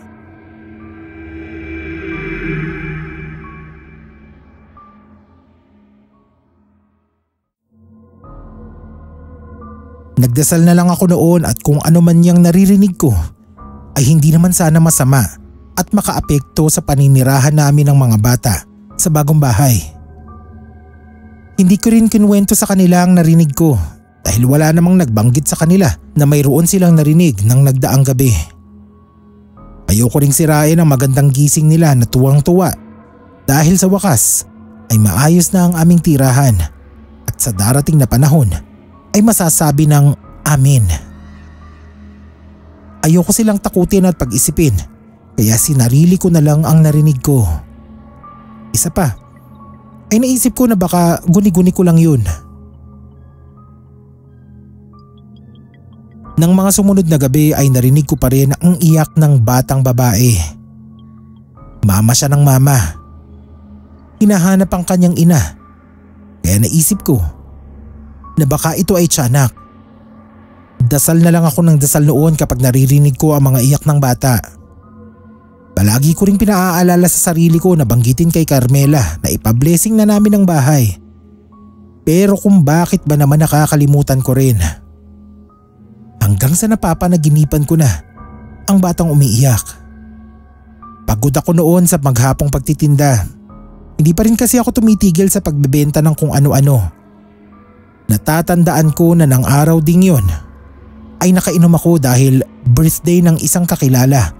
[SPEAKER 1] Nagdasal na lang ako noon at kung ano man yang naririnig ko ay hindi naman sana masama at makaapekto sa paninirahan namin ng mga bata sa bagong bahay. Hindi ko rin kinwento sa kanila ang narinig ko dahil wala namang nagbanggit sa kanila na mayroon silang narinig ng nagdaang gabi. Ayoko ring sirain ang magandang gising nila na tuwang-tuwa dahil sa wakas ay maayos na ang aming tirahan at sa darating na panahon ay masasabi ng amin. Ayoko silang takutin at pag-isipin kaya sinarili ko na lang ang narinig ko. Isa pa, ay naisip ko na baka guni-guni ko lang yun. Nang mga sumunod na gabi ay narinig ko pa rin ang iyak ng batang babae. Mama siya ng mama. Hinahanap ang kanyang ina. Kaya naisip ko na baka ito ay tiyanak. Dasal na lang ako ng dasal noon kapag naririnig ko ang mga iyak ng bata. Palagi ko ring pinaaalala sa sarili ko na banggitin kay Carmela na ipa-blessing na namin ang bahay. Pero kung bakit ba naman nakakalimutan ko rin. Hanggang sa napapanaginipan ko na ang batang umiiyak. Pagod ako noon sa maghapong pagtitinda. Hindi pa rin kasi ako tumitigil sa pagbebenta ng kung ano-ano. Natatandaan ko na ng araw ding yun ay nakainom ako dahil birthday ng isang kakilala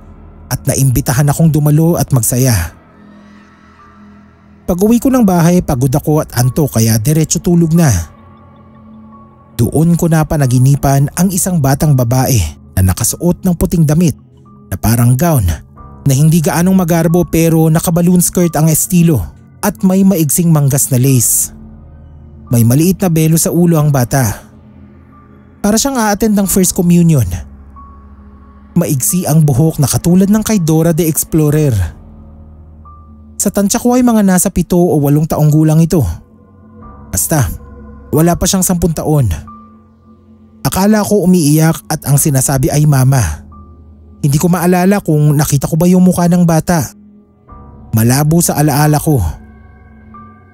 [SPEAKER 1] at naimbitahan akong dumalo at magsaya. Pag uwi ko ng bahay pagod ako at antok kaya diretso tulog na. Doon ko na panaginipan ang isang batang babae na nakasuot ng puting damit na parang gown na hindi gaanong magarbo pero naka-balloon skirt ang estilo at may maigsing manggas na lace. May maliit na belo sa ulo ang bata. Para siyang a-attend ng first communion. Maigsi ang buhok na katulad ng kay Dora the Explorer. Sa tansya ko ay mga nasa 7 o 8 taong gulang ito. Basta, wala pa siyang 10 taon. Akala ko umiiyak at ang sinasabi ay mama. Hindi ko maalala kung nakita ko ba yung mukha ng bata. Malabo sa alaala ko.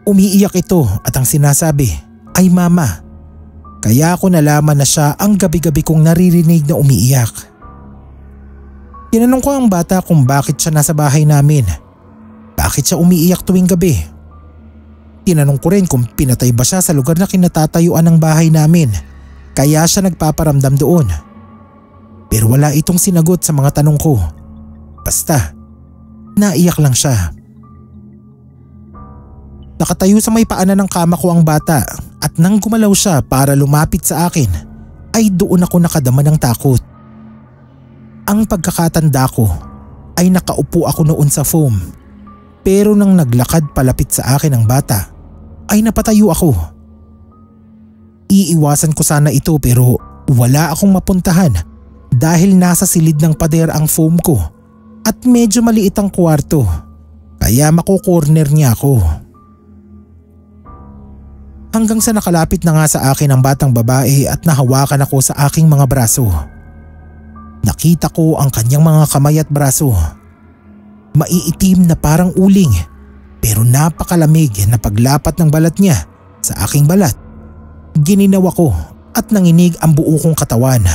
[SPEAKER 1] Umiiyak ito at ang sinasabi ay mama. Kaya ako nalaman na siya ang gabi-gabi kong naririnig na umiiyak. Tinanong ko ang bata kung bakit siya nasa bahay namin. Bakit siya umiiyak tuwing gabi? Tinanong ko rin kung pinatay ba siya sa lugar na kinatatayuan ng bahay namin. Kaya siya nagpaparamdam doon. Pero wala itong sinagot sa mga tanong ko. Basta, naiyak lang siya. Nakatayo sa may paanan ng kama ko ang bata at nang gumalaw siya para lumapit sa akin ay doon ako nakadama ng takot. Ang pagkakatanda ko ay nakaupo ako noon sa foam pero nang naglakad palapit sa akin ang bata ay napatayo ako. Iiwasan ko sana ito pero wala akong mapuntahan dahil nasa silid ng pader ang foam ko at medyo maliit ang kwarto kaya makukorner niya ako. Hanggang sa nakalapit na nga sa akin ang batang babae at nahawakan ako sa aking mga braso. Nakita ko ang kanyang mga kamay at braso. Maiitim na parang uling pero napakalamig na paglapat ng balat niya sa aking balat. Gininaw ako at nanginig ang buo kong katawan.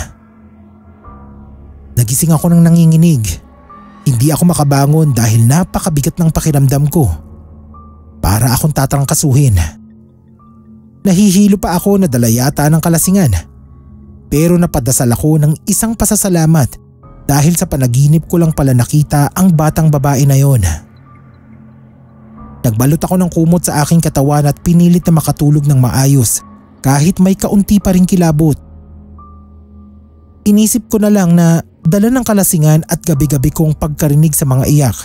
[SPEAKER 1] Nagising ako ng nanginginig. Hindi ako makabangon dahil napakabigat ng pakiramdam ko. Para akong tatrangkasuhin. Nahihilo pa ako na dala yata ng kalasingan. Pero napadasal ako ng isang pasasalamat dahil sa panaginip ko lang pala nakita ang batang babae na yon. Nagbalot ako ng kumot sa aking katawan at pinilit na makatulog ng maayos kahit may kaunti pa ring kilabot. Inisip ko na lang na dala ng kalasingan at gabi-gabi kong pagkarinig sa mga iyak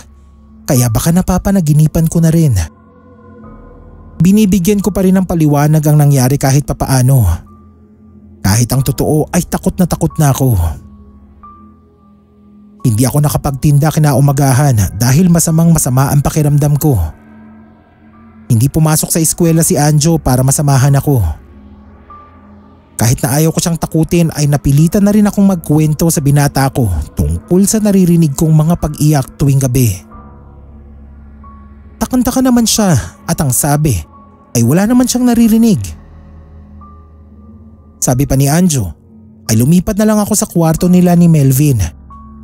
[SPEAKER 1] kaya baka napapanaginipan ko na rin. Binibigyan ko pa rin ng paliwanag ang nangyari kahit papaano. Kahit ang totoo ay takot na ako. Hindi ako nakapagtinda kinaumagahan dahil masama ang pakiramdam ko. Hindi pumasok sa eskwela si Anjo para masamahan ako. Kahit na ayaw ko siyang takutin ay napilitan na rin akong magkwento sa binata ko tungkol sa naririnig kong mga pag-iyak tuwing gabi. Takanta naman siya at ang sabi ay wala naman siyang naririnig. Sabi pa ni Anjo ay lumipat na lang ako sa kwarto nila ni Melvin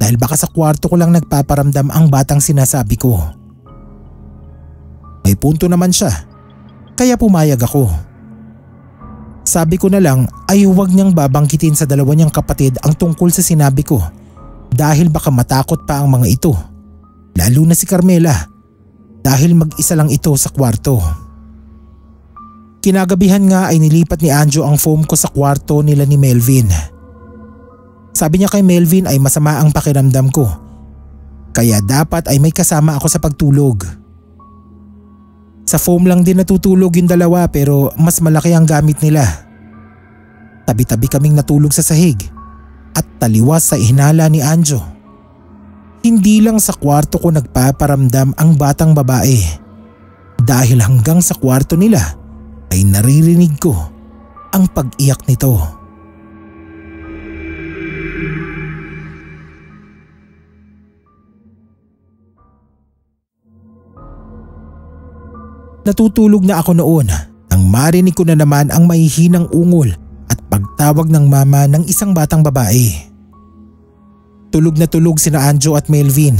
[SPEAKER 1] dahil baka sa kwarto ko lang nagpaparamdam ang batang sinasabi ko. May punto naman siya kaya pumayag ako. Sabi ko na lang ay huwag niyang babangkitin sa dalawa niyang kapatid ang tungkol sa sinabi ko dahil baka matakot pa ang mga ito, lalo na si Carmela dahil mag-isa lang ito sa kwarto. Kinagabihan nga ay nilipat ni Anjo ang foam ko sa kwarto nila ni Melvin. Sabi niya kay Melvin ay masama ang pakiramdam ko kaya dapat ay may kasama ako sa pagtulog. Sa foam lang din natutulog yung dalawa pero mas malaki ang gamit nila. Tabi-tabi kaming natulog sa sahig at taliwas sa ihinala ni Anjo. Hindi lang sa kwarto ko nagpaparamdam ang batang babae dahil hanggang sa kwarto nila ay naririnig ko ang pag-iyak nito. Natutulog na ako noon nang marinig ko na naman ang mahihinang ungol at pagtawag ng mama ng isang batang babae. Tulog na tulog sina Anjo at Melvin.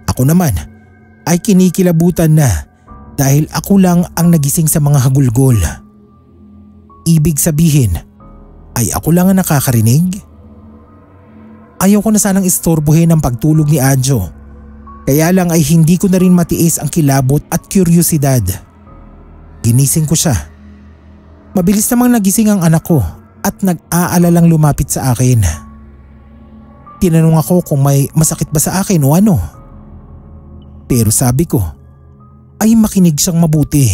[SPEAKER 1] Ako naman ay kinikilabutan na dahil ako lang ang nagising sa mga hagulgol. Ibig sabihin ay ako lang ang nakakarinig? Ayaw ko na sanang istorbohin ang pagtulog ni Anjo. Kaya lang ay hindi ko na rin matiis ang kilabot at kuryosidad. Ginising ko siya. Mabilis namang nagising ang anak ko at nag-aalalang lumapit sa akin. Tinanong ako kung may masakit ba sa akin o ano. Pero sabi ko ay makinig siyang mabuti.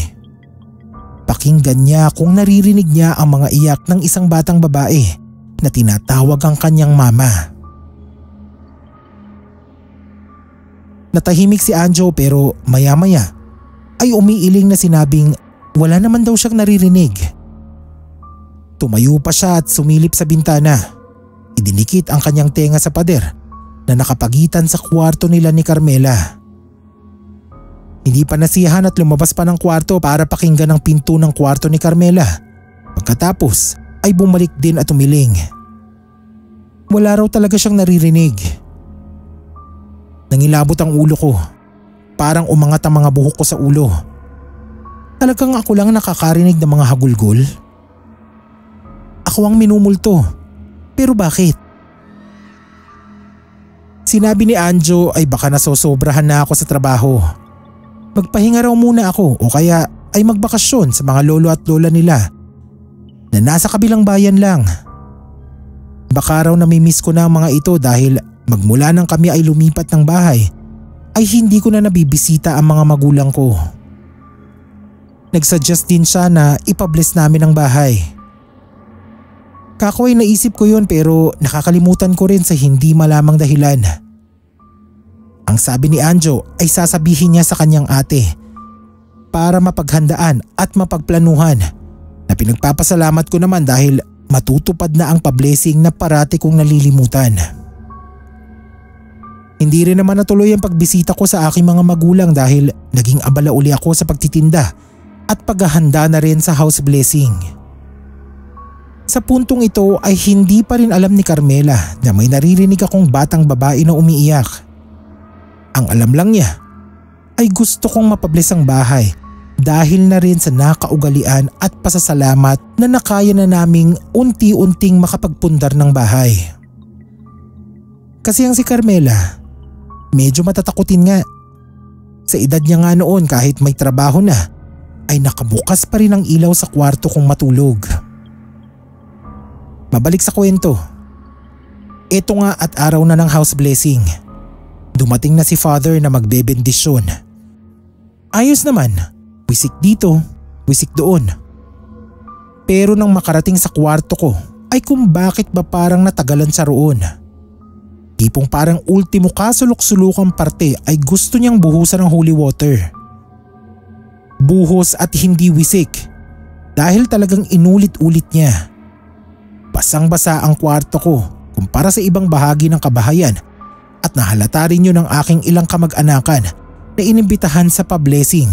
[SPEAKER 1] Pakinggan niya kung naririnig niya ang mga iyak ng isang batang babae na tinatawag ang kanyang mama. Natahimik si Anjo pero maya-maya ay umiiling na sinabing wala naman daw siyang naririnig. Tumayo pa siya at sumilip sa bintana. Idinikit ang kanyang tenga sa pader na nakapagitan sa kwarto nila ni Carmela. Hindi pa nasiyahan at lumabas pa ng kwarto para pakinggan ang pinto ng kwarto ni Carmela. Pagkatapos ay bumalik din at umiling. Wala raw talaga siyang naririnig. Nangilabot ang ulo ko. Parang umangat ang mga buhok ko sa ulo. Talagang ako lang nakakarinig ng mga hagulgol? Ako ang minumulto. Pero bakit? Sinabi ni Anjo ay baka nasosobrahan na ako sa trabaho. Magpahinga raw muna ako o kaya ay magbakasyon sa mga lolo at lola nila na nasa kabilang bayan lang. Baka raw namimiss ko na ang mga ito dahil magmula nang kami ay lumipat ng bahay ay hindi ko na nabibisita ang mga magulang ko. Nagsuggest din siya na ipabless namin ang bahay. Kako ay naisip ko yun pero nakakalimutan ko rin sa hindi malamang dahilan. Ang sabi ni Anjo ay sasabihin niya sa kanyang ate para mapaghandaan at mapagplanuhan na pinagpapasalamat ko naman dahil matutupad na ang pa-blessing na parati kong nalilimutan. Hindi rin naman natuloy ang pagbisita ko sa aking mga magulang dahil naging abala uli ako sa pagtitinda at paghahanda na rin sa house blessing. Sa puntong ito ay hindi pa rin alam ni Carmela na may naririnig akong batang babae na umiiyak. Ang alam lang niya ay gusto kong mapabless ang bahay dahil na rin sa nakaugalian at pasasalamat na nakaya na naming unti-unting makapagpundar ng bahay. Kasi ang si Carmela, medyo matatakutin nga. Sa edad niya nga noon kahit may trabaho na, ay nakabukas pa rin ang ilaw sa kwarto kong matulog. Mabalik sa kwento. Ito nga at araw na ng house blessing. Dumating na si father na magbebendisyon. Ayos naman, wisik dito, wisik doon. Pero nang makarating sa kwarto ko ay kung bakit ba parang natagalan siya roon. Tipong parang ultimo kasulok-sulukang parte ay gusto niyang buhusan ng holy water. Buhos at hindi wisik dahil talagang inulit-ulit niya. Basang-basa ang kwarto ko kumpara sa ibang bahagi ng kabahayan at nahalata rin yun ng aking ilang kamag-anakan na inimbitahan sa pa-blessing.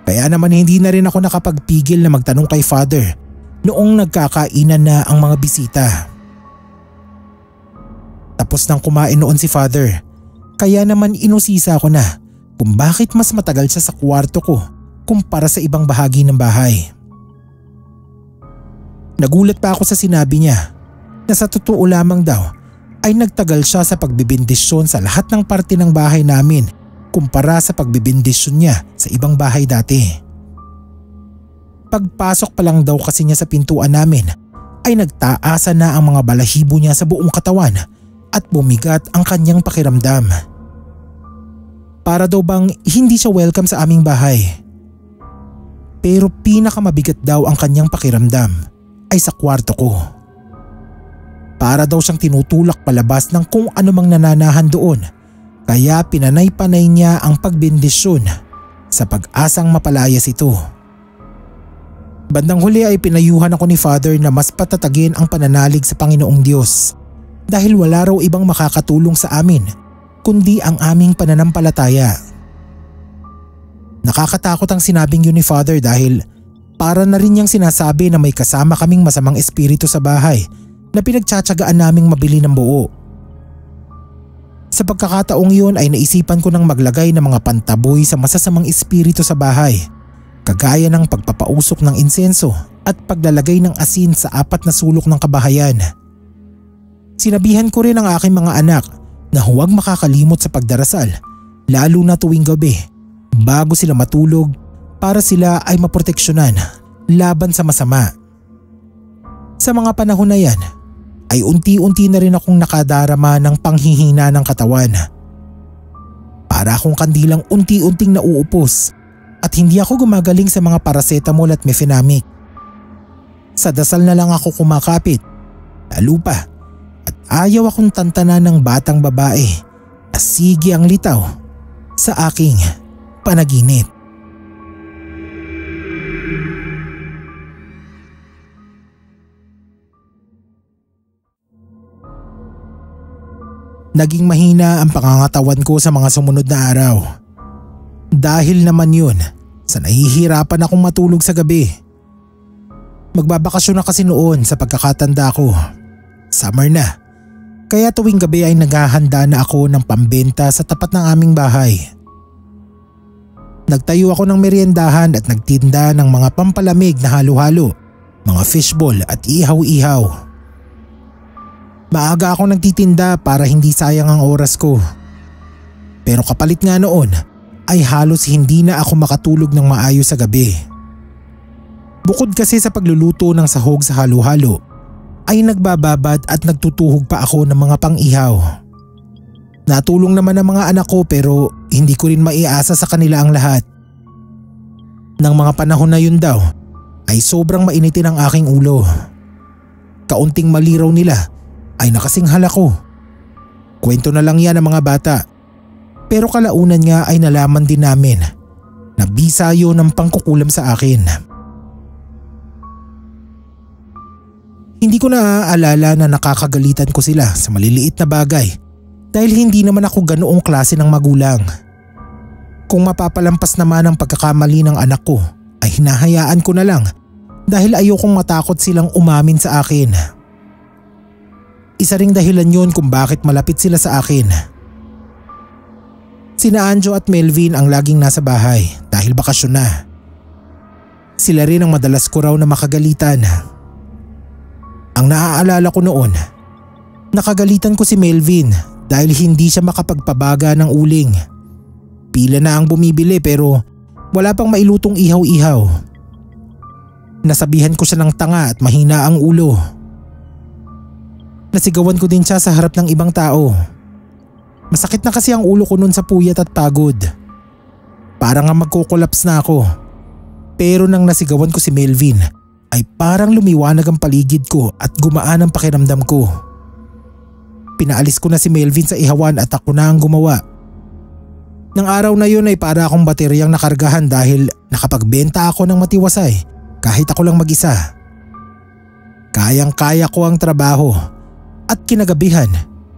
[SPEAKER 1] Kaya naman hindi na rin ako nakapagpigil na magtanong kay Father noong nagkakainan na ang mga bisita. Tapos nang kumain noon si Father, kaya naman inusisa ko na kung bakit mas matagal siya sa kwarto ko kumpara sa ibang bahagi ng bahay. Nagulat pa ako sa sinabi niya na sa totoo lamang daw ay nagtagal siya sa pagbibindisyon sa lahat ng parte ng bahay namin kumpara sa pagbibindisyon niya sa ibang bahay dati. Pagpasok pa lang daw kasi niya sa pintuan namin ay nagtaasan na ang mga balahibo niya sa buong katawan at bumigat ang kanyang pakiramdam. Para daw bang hindi siya welcome sa aming bahay. Pero pinakamabigat daw ang kanyang pakiramdam ay sa kwarto ko. Para daw siyang tinutulak palabas ng kung anumang nananahan doon, kaya pinanay-panay niya ang pagbindisyon sa pag-asang mapalayas ito. Bandang huli ay pinayuhan ako ni Father na mas patatagin ang pananalig sa Panginoong Diyos dahil wala raw ibang makakatulong sa amin kundi ang aming pananampalataya. Nakakatakot ang sinabing yun ni Father dahil para na rin niyang sinasabi na may kasama kaming masamang espiritu sa bahay na pinagtsatsagaan naming mabili ng buo. Sa pagkakataong yun ay naisipan ko nang maglagay ng mga pantaboy sa masasamang espiritu sa bahay, kagaya ng pagpapausok ng insenso at paglalagay ng asin sa 4 na sulok ng kabahayan. Sinabihan ko rin ang aking mga anak na huwag makakalimot sa pagdarasal, lalo na tuwing gabi, bago sila matulog para sila ay maproteksyonan laban sa masama. Sa mga panahon na yan ay unti-unti na rin akong nakadarama ng panghihina ng katawan. Para akong kandilang unti-unting nauupos at hindi ako gumagaling sa mga paracetamol at mefenamic. Sa dasal na lang ako kumakapit, lalo pa, at ayaw akong tantanan ng batang babae na sige ang litaw sa aking panaginip. Naging mahina ang pangangatawan ko sa mga sumunod na araw. Dahil naman yun sa nahihirapan akong matulog sa gabi. Magbabakasyon na kasi noon sa pagkakatanda ko. Summer na. Kaya tuwing gabi ay naghahanda na ako ng pambenta sa tapat ng aming bahay. Nagtayo ako ng meriendahan at nagtinda ng mga pampalamig na halo-halo, mga fishball at ihaw-ihaw. Maaga ako nagtitinda para hindi sayang ang oras ko. Pero kapalit nga noon ay halos hindi na ako makatulog ng maayos sa gabi. Bukod kasi sa pagluluto ng sahog sa halo-halo, ay nagbababad at nagtutuhog pa ako ng mga pang-ihaw. Natulong naman ang mga anak ko pero hindi ko rin maiasa sa kanila ang lahat. Nang mga panahon na yun daw ay sobrang mainitin ang aking ulo. Kaunting mali raw nila ay nakasinghal ako. Kwento na lang yan ng mga bata. Pero kalaunan nga ay nalaman din namin na bisa yun ng pangkukulam sa akin. Hindi ko naaalala na nakakagalitan ko sila sa maliliit na bagay dahil hindi naman ako ganoong klase ng magulang. Kung mapapalampas naman ang pagkakamali ng anak ko ay hinahayaan ko na lang dahil ayokong matakot silang umamin sa akin. Isa ring dahilan yun kung bakit malapit sila sa akin. Sina Anjo at Melvin ang laging nasa bahay dahil bakasyon na. Sila rin ang madalas ko raw na makagalitan. Ang naaalala ko noon, nakagalitan ko si Melvin dahil hindi siya makapagpabaga ng uling. Pila na ang bumibili pero wala pang mailutong ihaw-ihaw. Nasabihan ko siya ng tanga at mahina ang ulo. Nasigawan ko din siya sa harap ng ibang tao. Masakit na kasi ang ulo ko nun sa puyat at pagod. Parang nga magkukolaps na ako. Pero nang nasigawan ko si Melvin ay parang lumiwanag ang paligid ko at gumaan ang pakiramdam ko. Pinaalis ko na si Melvin sa ihawan at ako na ang gumawa. Nang araw na yun ay para akong bateryang nakargahan dahil nakapagbenta ako ng matiwasay kahit ako lang mag-isa. Kayang-kaya ko ang trabaho at kinagabihan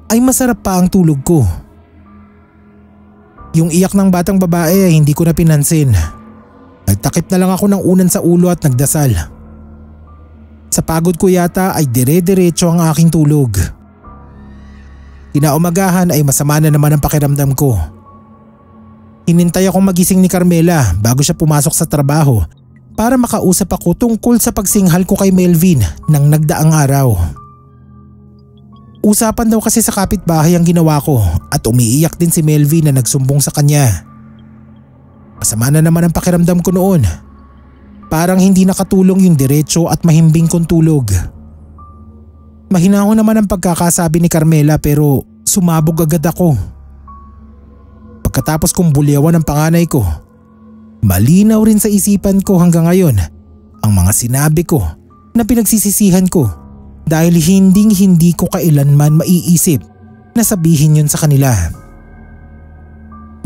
[SPEAKER 1] ay masarap pa ang tulog ko. Yung iyak ng batang babae ay hindi ko na pinansin. Nagtakip na lang ako ng unan sa ulo at nagdasal. Sa pagod ko yata ay dire-diretso ang aking tulog. Kinaumagahan ay masama na naman ang pakiramdam ko. Hinintay akong magising ni Carmela bago siya pumasok sa trabaho para makausap ako tungkol sa pagsinghal ko kay Melvin nang nagdaang araw. Usapan daw kasi sa kapitbahay ang ginawa ko at umiiyak din si Melvin na nagsumbong sa kanya. Masama na naman ang pakiramdam ko noon. Parang hindi nakatulong yung diretso at mahimbing kong tulog. Mahinahon naman ang pagkakasabi ni Carmela pero sumabog agad ako. Pagkatapos kong bulyawan ang panganay ko, malinaw rin sa isipan ko hanggang ngayon ang mga sinabi ko na pinagsisisihan ko dahil hindi ko kailanman maiisip na sabihin yun sa kanila.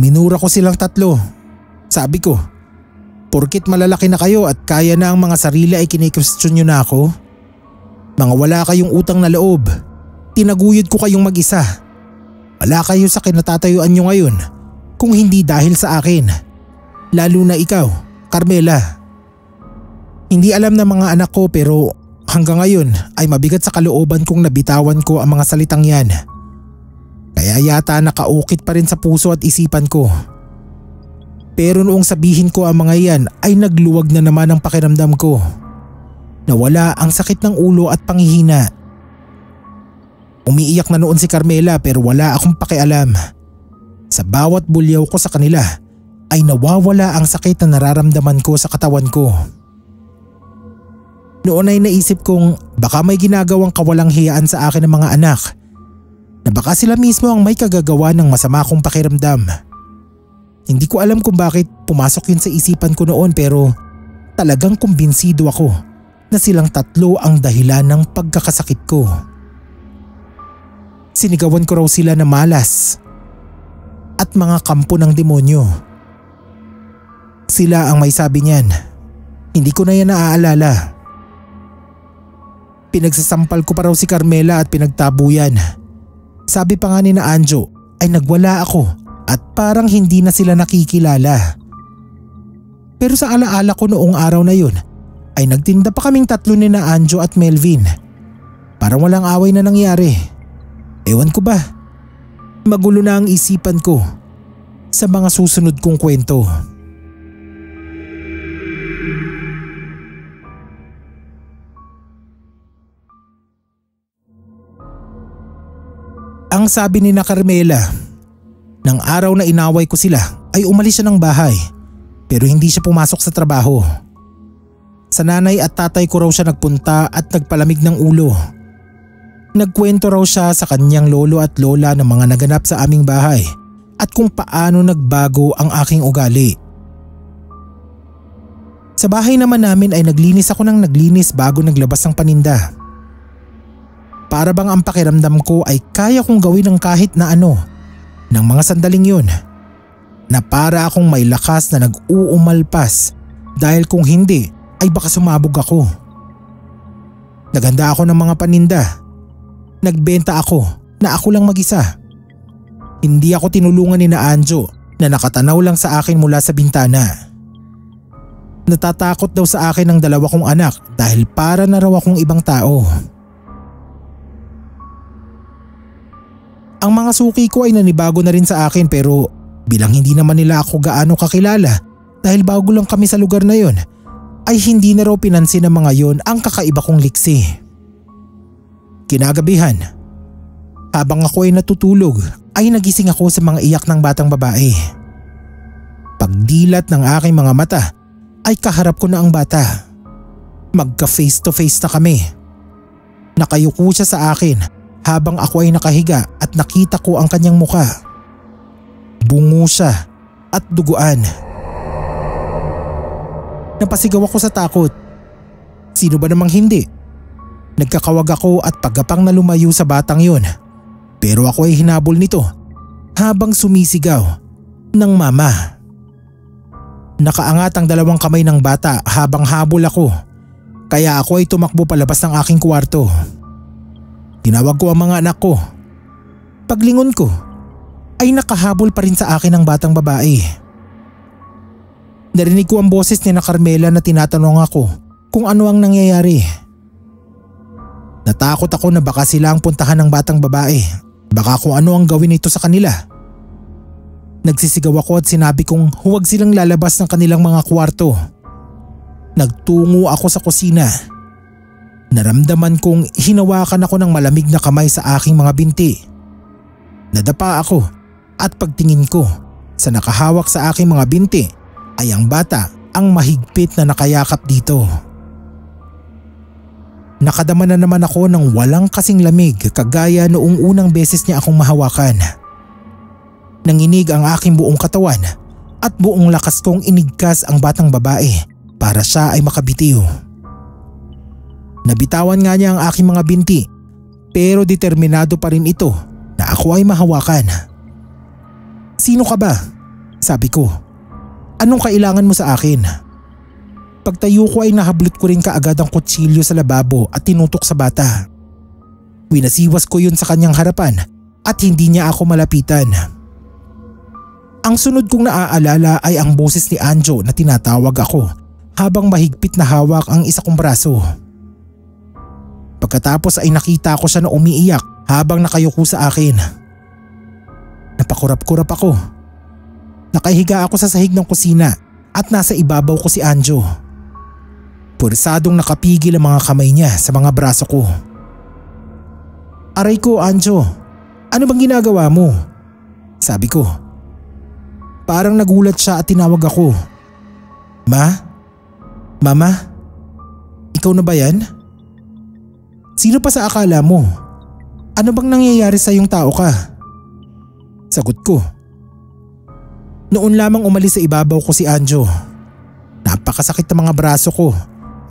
[SPEAKER 1] Minura ko silang tatlo. Sabi ko, porkit malalaki na kayo at kaya na ang mga sarili ay kine-question nyo na ako? Mga wala kayong utang na loob. Tinaguyod ko kayong mag-isa. Wala kayo sa kinatatayuan nyo ngayon kung hindi dahil sa akin. Lalo na ikaw, Carmela. Hindi alam ng mga anak ko pero hanggang ngayon ay mabigat sa kalooban kong nabitawan ko ang mga salitang yan. Kaya yata nakaukit pa rin sa puso at isipan ko. Pero noong sabihin ko ang mga yan ay nagluwag na naman ang pakiramdam ko. Nawala ang sakit ng ulo at panghihina. Umiiyak na noon si Carmela pero wala akong pakialam. Sa bawat bulyaw ko sa kanila ay nawawala ang sakit na nararamdaman ko sa katawan ko. Noon ay naisip kong baka may ginagawang kawalang hiyaan sa akin ng mga anak. Na baka sila mismo ang may kagagawa ng masama kong pakiramdam. Hindi ko alam kung bakit pumasok yun sa isipan ko noon pero talagang kumbinsido ako na silang tatlo ang dahilan ng pagkakasakit ko. Sinigawan ko raw sila na malas at mga kampo ng demonyo. Sila ang may sabi niyan. Hindi ko na yan naaalala. Pinagsasampal ko pa raw si Carmela at pinagtabuyan. Sabi pa nga ni na Anjo ay nagwala ako at parang hindi na sila nakikilala. Pero sa alaala ko noong araw na yun ay nagtinda pa kaming tatlo ni na Anjo at Melvin. Parang walang away na nangyari. Ewan ko ba? Magulo na ang isipan ko sa mga susunod kong kwento. Ang sabi ni na Carmela, nang araw na inaway ko sila ay umalis siya ng bahay pero hindi siya pumasok sa trabaho. Sa nanay at tatay ko raw siya nagpunta at nagpalamig ng ulo. Nagkwento raw siya sa kanyang lolo at lola ng mga naganap sa aming bahay at kung paano nagbago ang aking ugali. Sa bahay naman namin ay naglinis ako ng naglinis bago naglabas ng paninda. Para bang ang pakiramdam ko ay kaya kong gawin ng kahit na ano ng mga sandaling yun. Na para akong may lakas na nag-uumalpas dahil kung hindi ay baka sumabog ako. Naganda ako ng mga paninda. Nagbenta ako na ako lang mag-isa. Hindi ako tinulungan ni na Anjo na nakatanaw lang sa akin mula sa bintana. Natatakot daw sa akin ang dalawa kong anak dahil para na raw akong ibang tao. Ang mga suki ko ay nanibago na rin sa akin pero bilang hindi naman nila ako gaano kakilala dahil bago lang kami sa lugar na yon, ay hindi na raw pinansin ng mga yon ang kakaiba kong liksi. Kinagabihan, habang ako ay natutulog ay nagising ako sa mga iyak ng batang babae. Pagdilat ng aking mga mata ay kaharap ko na ang bata. Magka face to face na kami. Nakayuko siya sa akin habang ako ay nakahiga at nakita ko ang kanyang muka. Bungo siya at duguan. Napasigaw ako sa takot. Sino ba namang hindi? Nagkakawag ako at paggapang na lumayo sa batang yon. Pero ako ay hinabol nito habang sumisigaw ng mama. Nakaangat ang dalawang kamay ng bata habang habol ako, kaya ako ay tumakbo palabas ng aking kwarto. Tinawag ko ang mga anak ko. Paglingon ko ay nakahabol pa rin sa akin ang batang babae. Narinig ko ang boses ni na Carmela na tinatanong ako kung ano ang nangyayari. Natakot ako na baka sila ang puntahan ng batang babae. Baka kung ano ang gawin nito sa kanila. Nagsisigaw ako at sinabi kong huwag silang lalabas ng kanilang mga kwarto. Nagtungo ako sa kusina. Naramdaman kong hinawakan ako ng malamig na kamay sa aking mga binti. Nadapa ako at pagtingin ko sa nakahawak sa aking mga binti ay ang bata ang mahigpit na nakayakap dito. Nakadama na naman ako ng walang kasing lamig kagaya noong unang beses niya akong mahawakan. Nanginig ang aking buong katawan at buong lakas kong inigkas ang batang babae para siya ay makabitiw. Nabitawan nga niya ang aking mga binti pero determinado pa rin ito na ako ay mahawakan. "Sino ka ba?" sabi ko. "Anong kailangan mo sa akin?" Pagtayo ko ay nahablot ko rin kaagad ang kutsilyo sa lababo at tinutok sa bata. Winasiwas ko yun sa kanyang harapan at hindi niya ako malapitan. Ang sunod kong naaalala ay ang boses ni Anjo na tinatawag ako habang mahigpit na hawak ang isa kong braso. Pagkatapos ay nakita ko siya na umiiyak habang nakayuko sa akin. Napakurap-kurap ako. Nakahiga ako sa sahig ng kusina at nasa ibabaw ko si Anjo. Purisadong nakapigil ang mga kamay niya sa mga braso ko. "Aray ko, Anjo, ano bang ginagawa mo?" sabi ko. Parang nagulat siya at tinawag ako. Mama? Ikaw na ba yan? Sino pa sa akala mo? Ano bang nangyayari sa iyong tao ka?" Sagot ko. Noon lamang umalis sa ibabaw ko si Anjo. Napakasakit ng mga braso ko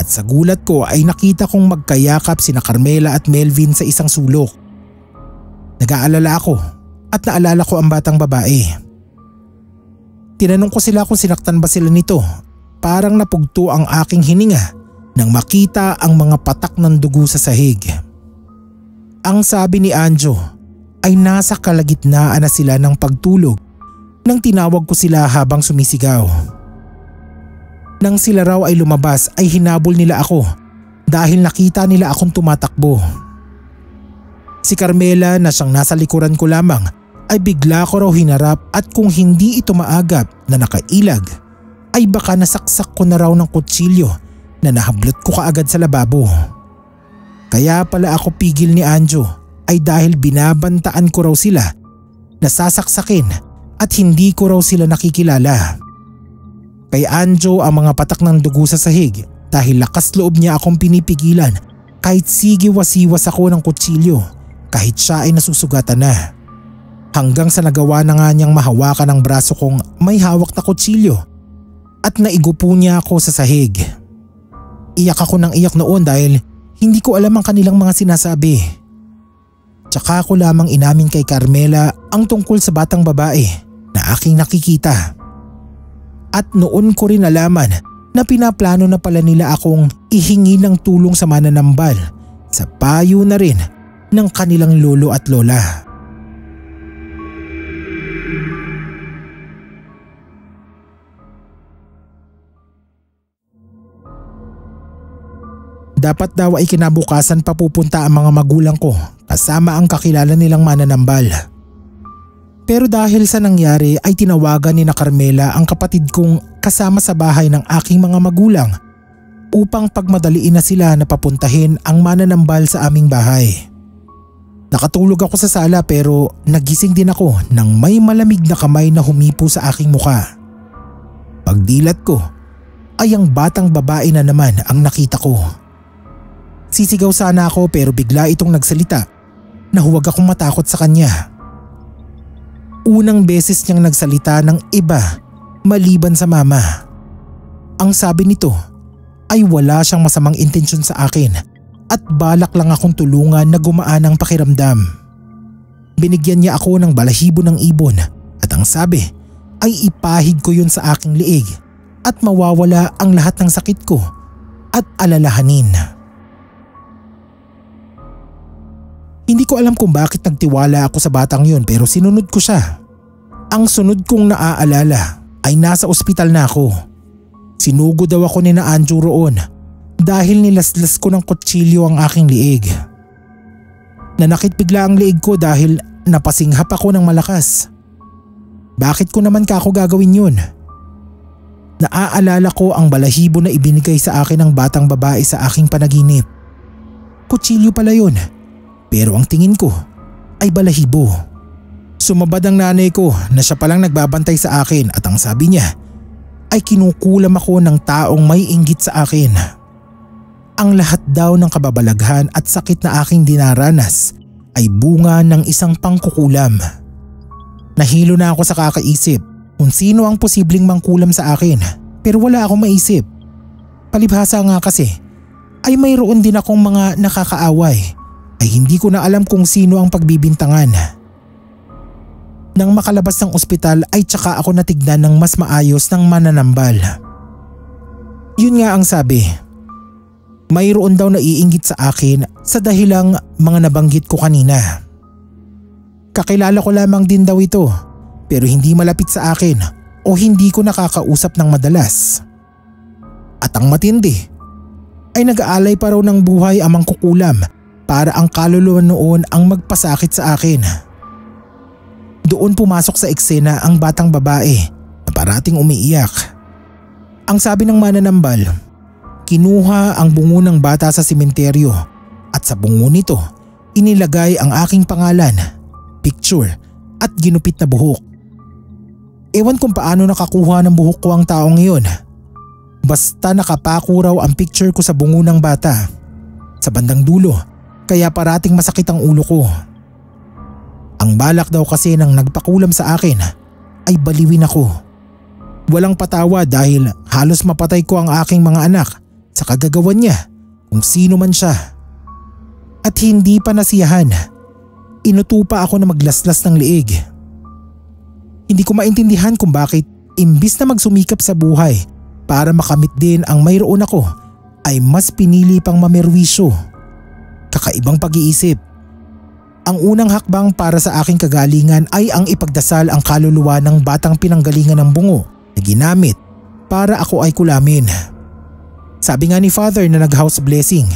[SPEAKER 1] at sa gulat ko ay nakita kong magkayakap sina Carmela at Melvin sa isang sulok. Nag-aalala ako at naalala ko ang batang babae. Tinanong ko sila kung sinaktan ba sila nito. Parang napugto ang aking hininga nang makita ang mga patak ng dugo sa sahig. Ang sabi ni Anjo ay nasa kalagitnaan na sila ng pagtulog nang tinawag ko sila habang sumisigaw. Nang sila raw ay lumabas ay hinabol nila ako dahil nakita nila akong tumatakbo. Si Carmela na siyang nasa likuran ko lamang ay bigla ko raw hinarap at kung hindi ito maagap na nakailag ay baka nasaksak ko na raw ng kutsilyo na nahablot ko kaagad sa lababo. Kaya pala ako pigil ni Anjo ay dahil binabantaan ko raw sila na sasaksakin at hindi ko raw sila nakikilala. Kay Anjo ang mga patak ng dugo sa sahig dahil lakas loob niya akong pinipigilan kahit sigiwas-siwas ako ng kutsilyo kahit siya ay nasusugatan na. Hanggang sa nagawa na nga niyang mahawakan ang braso kong may hawak na kutsilyo at naigupo niya ako sa sahig. Iyak ako ng iyak noon dahil hindi ko alam ang kanilang mga sinasabi. Tsaka ko lamang inamin kay Carmela ang tungkol sa batang babae na aking nakikita. At noon ko rin nalaman na pinaplano na pala nila akong ihingi ng tulong sa mananambal sa payo na rin ng kanilang lolo at lola. Dapat daw ay kinabukasan papupunta ang mga magulang ko kasama ang kakilala nilang mananambal. Pero dahil sa nangyari ay tinawagan ni na Carmela ang kapatid kong kasama sa bahay ng aking mga magulang upang pagmadaliin na sila na papuntahin ang mananambal sa aming bahay. Nakatulog ako sa sala pero nagising din ako nang may malamig na kamay na humipo sa aking muka. Pagdilat ko ay ang batang babae na naman ang nakita ko. Sisigaw sana ako pero bigla itong nagsalita na huwag akong matakot sa kanya. Unang beses niyang nagsalita ng iba maliban sa mama. Ang sabi nito ay wala siyang masamang intensyon sa akin at balak lang akong tulungan na gumaan ang pakiramdam. Binigyan niya ako ng balahibo ng ibon at ang sabi ay ipahid ko yun sa aking liig at mawawala ang lahat ng sakit ko at alalahanin. Hindi ko alam kung bakit nagtiwala ako sa batang yun pero sinunod ko siya. Ang sunod kong naaalala ay nasa ospital na ako. Sinugo daw ako ni na Anjo roon dahil nilaslas ko ng kutsilyo ang aking liig. Nanakit bigla ang liig ko dahil napasinghap ako ng malakas. Bakit ko naman kako gagawin yun? Naaalala ko ang balahibo na ibinigay sa akin ng batang babae sa aking panaginip. Kutsilyo pala yun, pero ang tingin ko ay balahibo. Sumabad ang nanay ko na siya palang nagbabantay sa akin at ang sabi niya ay kinukulam ako ng taong may inggit sa akin. Ang lahat daw ng kababalaghan at sakit na aking dinaranas ay bunga ng isang pangkukulam. Nahilo na ako sa kakaisip kung sino ang posibleng mangkulam sa akin pero wala akong maisip. Palibhasa nga kasi ay mayroon din akong mga nakakaaway ay hindi ko na alam kung sino ang pagbibintangan. Nang makalabas ng ospital ay tsaka ako natignan ng mas maayos ng mananambal. Yun nga ang sabi. Mayroon daw naiinggit sa akin sa dahilang mga nabanggit ko kanina. Kakilala ko lamang din daw ito pero hindi malapit sa akin o hindi ko nakakausap ng madalas. At ang matindi ay nag-aalay pa raw ng buhay ang mangkukulam para ang kaluluwa noon ang magpasakit sa akin. Doon pumasok sa eksena ang batang babae na parating umiiyak. Ang sabi ng mananambal, kinuha ang bungo ng bata sa sementeryo at sa bungo nito inilagay ang aking pangalan, picture at ginupit na buhok. Ewan kung paano nakakuha ng buhok ko ang taong iyon. Basta nakapako raw ang picture ko sa bungo ng bata sa bandang dulo kaya parating masakit ang ulo ko. Ang balak daw kasi ng nagpakulam sa akin ay baliwin ako. Walang patawa dahil halos mapatay ko ang aking mga anak sa kagagawan niya kung sino man siya. At hindi pa nasiyahan, inutupa ako na maglaslas ng liig. Hindi ko maintindihan kung bakit imbis na magsumikap sa buhay para makamit din ang mayroon ako ay mas pinili pang mamerwisyo. Kakaibang pag-iisip. Ang unang hakbang para sa aking kagalingan ay ang ipagdasal ang kaluluwa ng batang pinanggalingan ng bungo na ginamit para ako ay kulamin. Sabi nga ni Father na nag-house blessing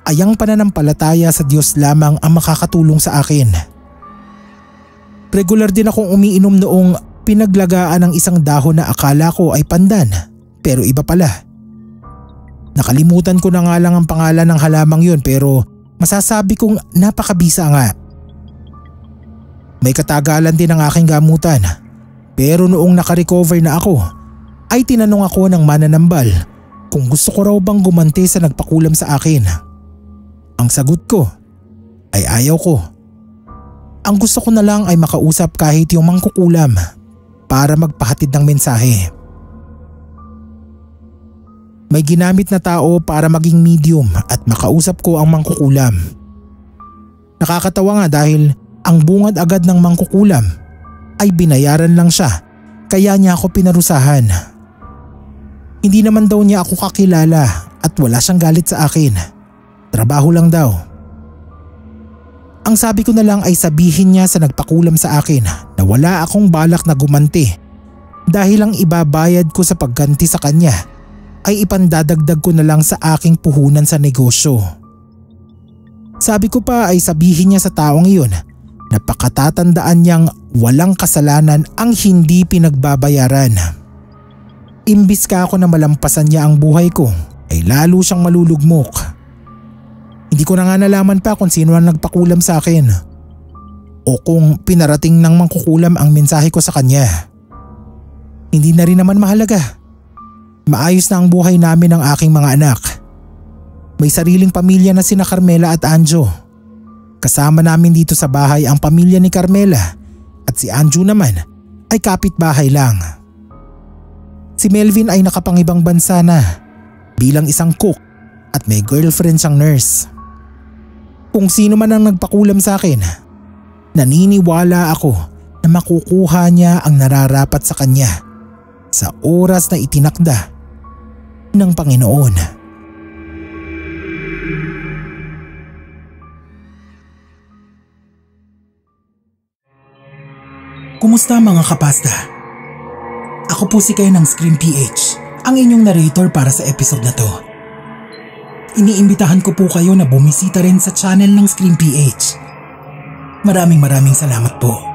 [SPEAKER 1] ay ang pananampalataya sa Diyos lamang ang makakatulong sa akin. Regular din akong umiinom noong pinaglagaan ng isang dahon na akala ko ay pandan pero iba pala. Nakalimutan ko na nga lang ang pangalan ng halamang yun pero masasabi kong napakabisa nga. May katagalan din ang aking gamutan pero noong nakarecover na ako ay tinanong ako ng mananambal kung gusto ko raw bang gumanti sa nagpakulam sa akin. Ang sagot ko ay ayaw ko. Ang gusto ko na lang ay makausap kahit yung mangkukulam para magpahatid ng mensahe. May ginamit na tao para maging medium at makausap ko ang mangkukulam. Nakakatawa nga dahil ang bungad agad ng mangkukulam ay binayaran lang siya kaya niya ako pinarusahan. Hindi naman daw niya ako kakilala at wala siyang galit sa akin. Trabaho lang daw. Ang sabi ko na lang ay sabihin niya sa nagpakulam sa akin na wala akong balak na gumanti dahil ang ibabayad ko sa pagganti sa kanya ay ipandadagdag ko na lang sa aking puhunan sa negosyo. Sabi ko pa ay sabihin niya sa taong iyon na pakatatandaan niyang walang kasalanan ang hindi pinagbabayaran. Imbis ka ako na malampasan niya ang buhay ko ay lalo siyang malulugmok. Hindi ko na nga nalaman pa kung sino ang nagpakulam sa akin o kung pinarating ng mangkukulam ang mensahe ko sa kanya. Hindi na rin naman mahalaga. Maayos na ang buhay namin ng aking mga anak. May sariling pamilya na sina Carmela at Anjo. Kasama namin dito sa bahay ang pamilya ni Carmela at si Anjo naman ay kapitbahay lang. Si Melvin ay nakapangibang bansa na bilang isang cook at may girlfriend siyang nurse. Kung sino man ang nagpakulam sa akin, naniniwala ako na makukuha niya ang nararapat sa kanya sa oras na itinakda ng Panginoon. Kumusta mga kapasta? Ako po si Kay ng Scream PH, ang inyong narrator para sa episode na to. Iniimbitahan ko po kayo na bumisita rin sa channel ng Scream PH. Maraming salamat po.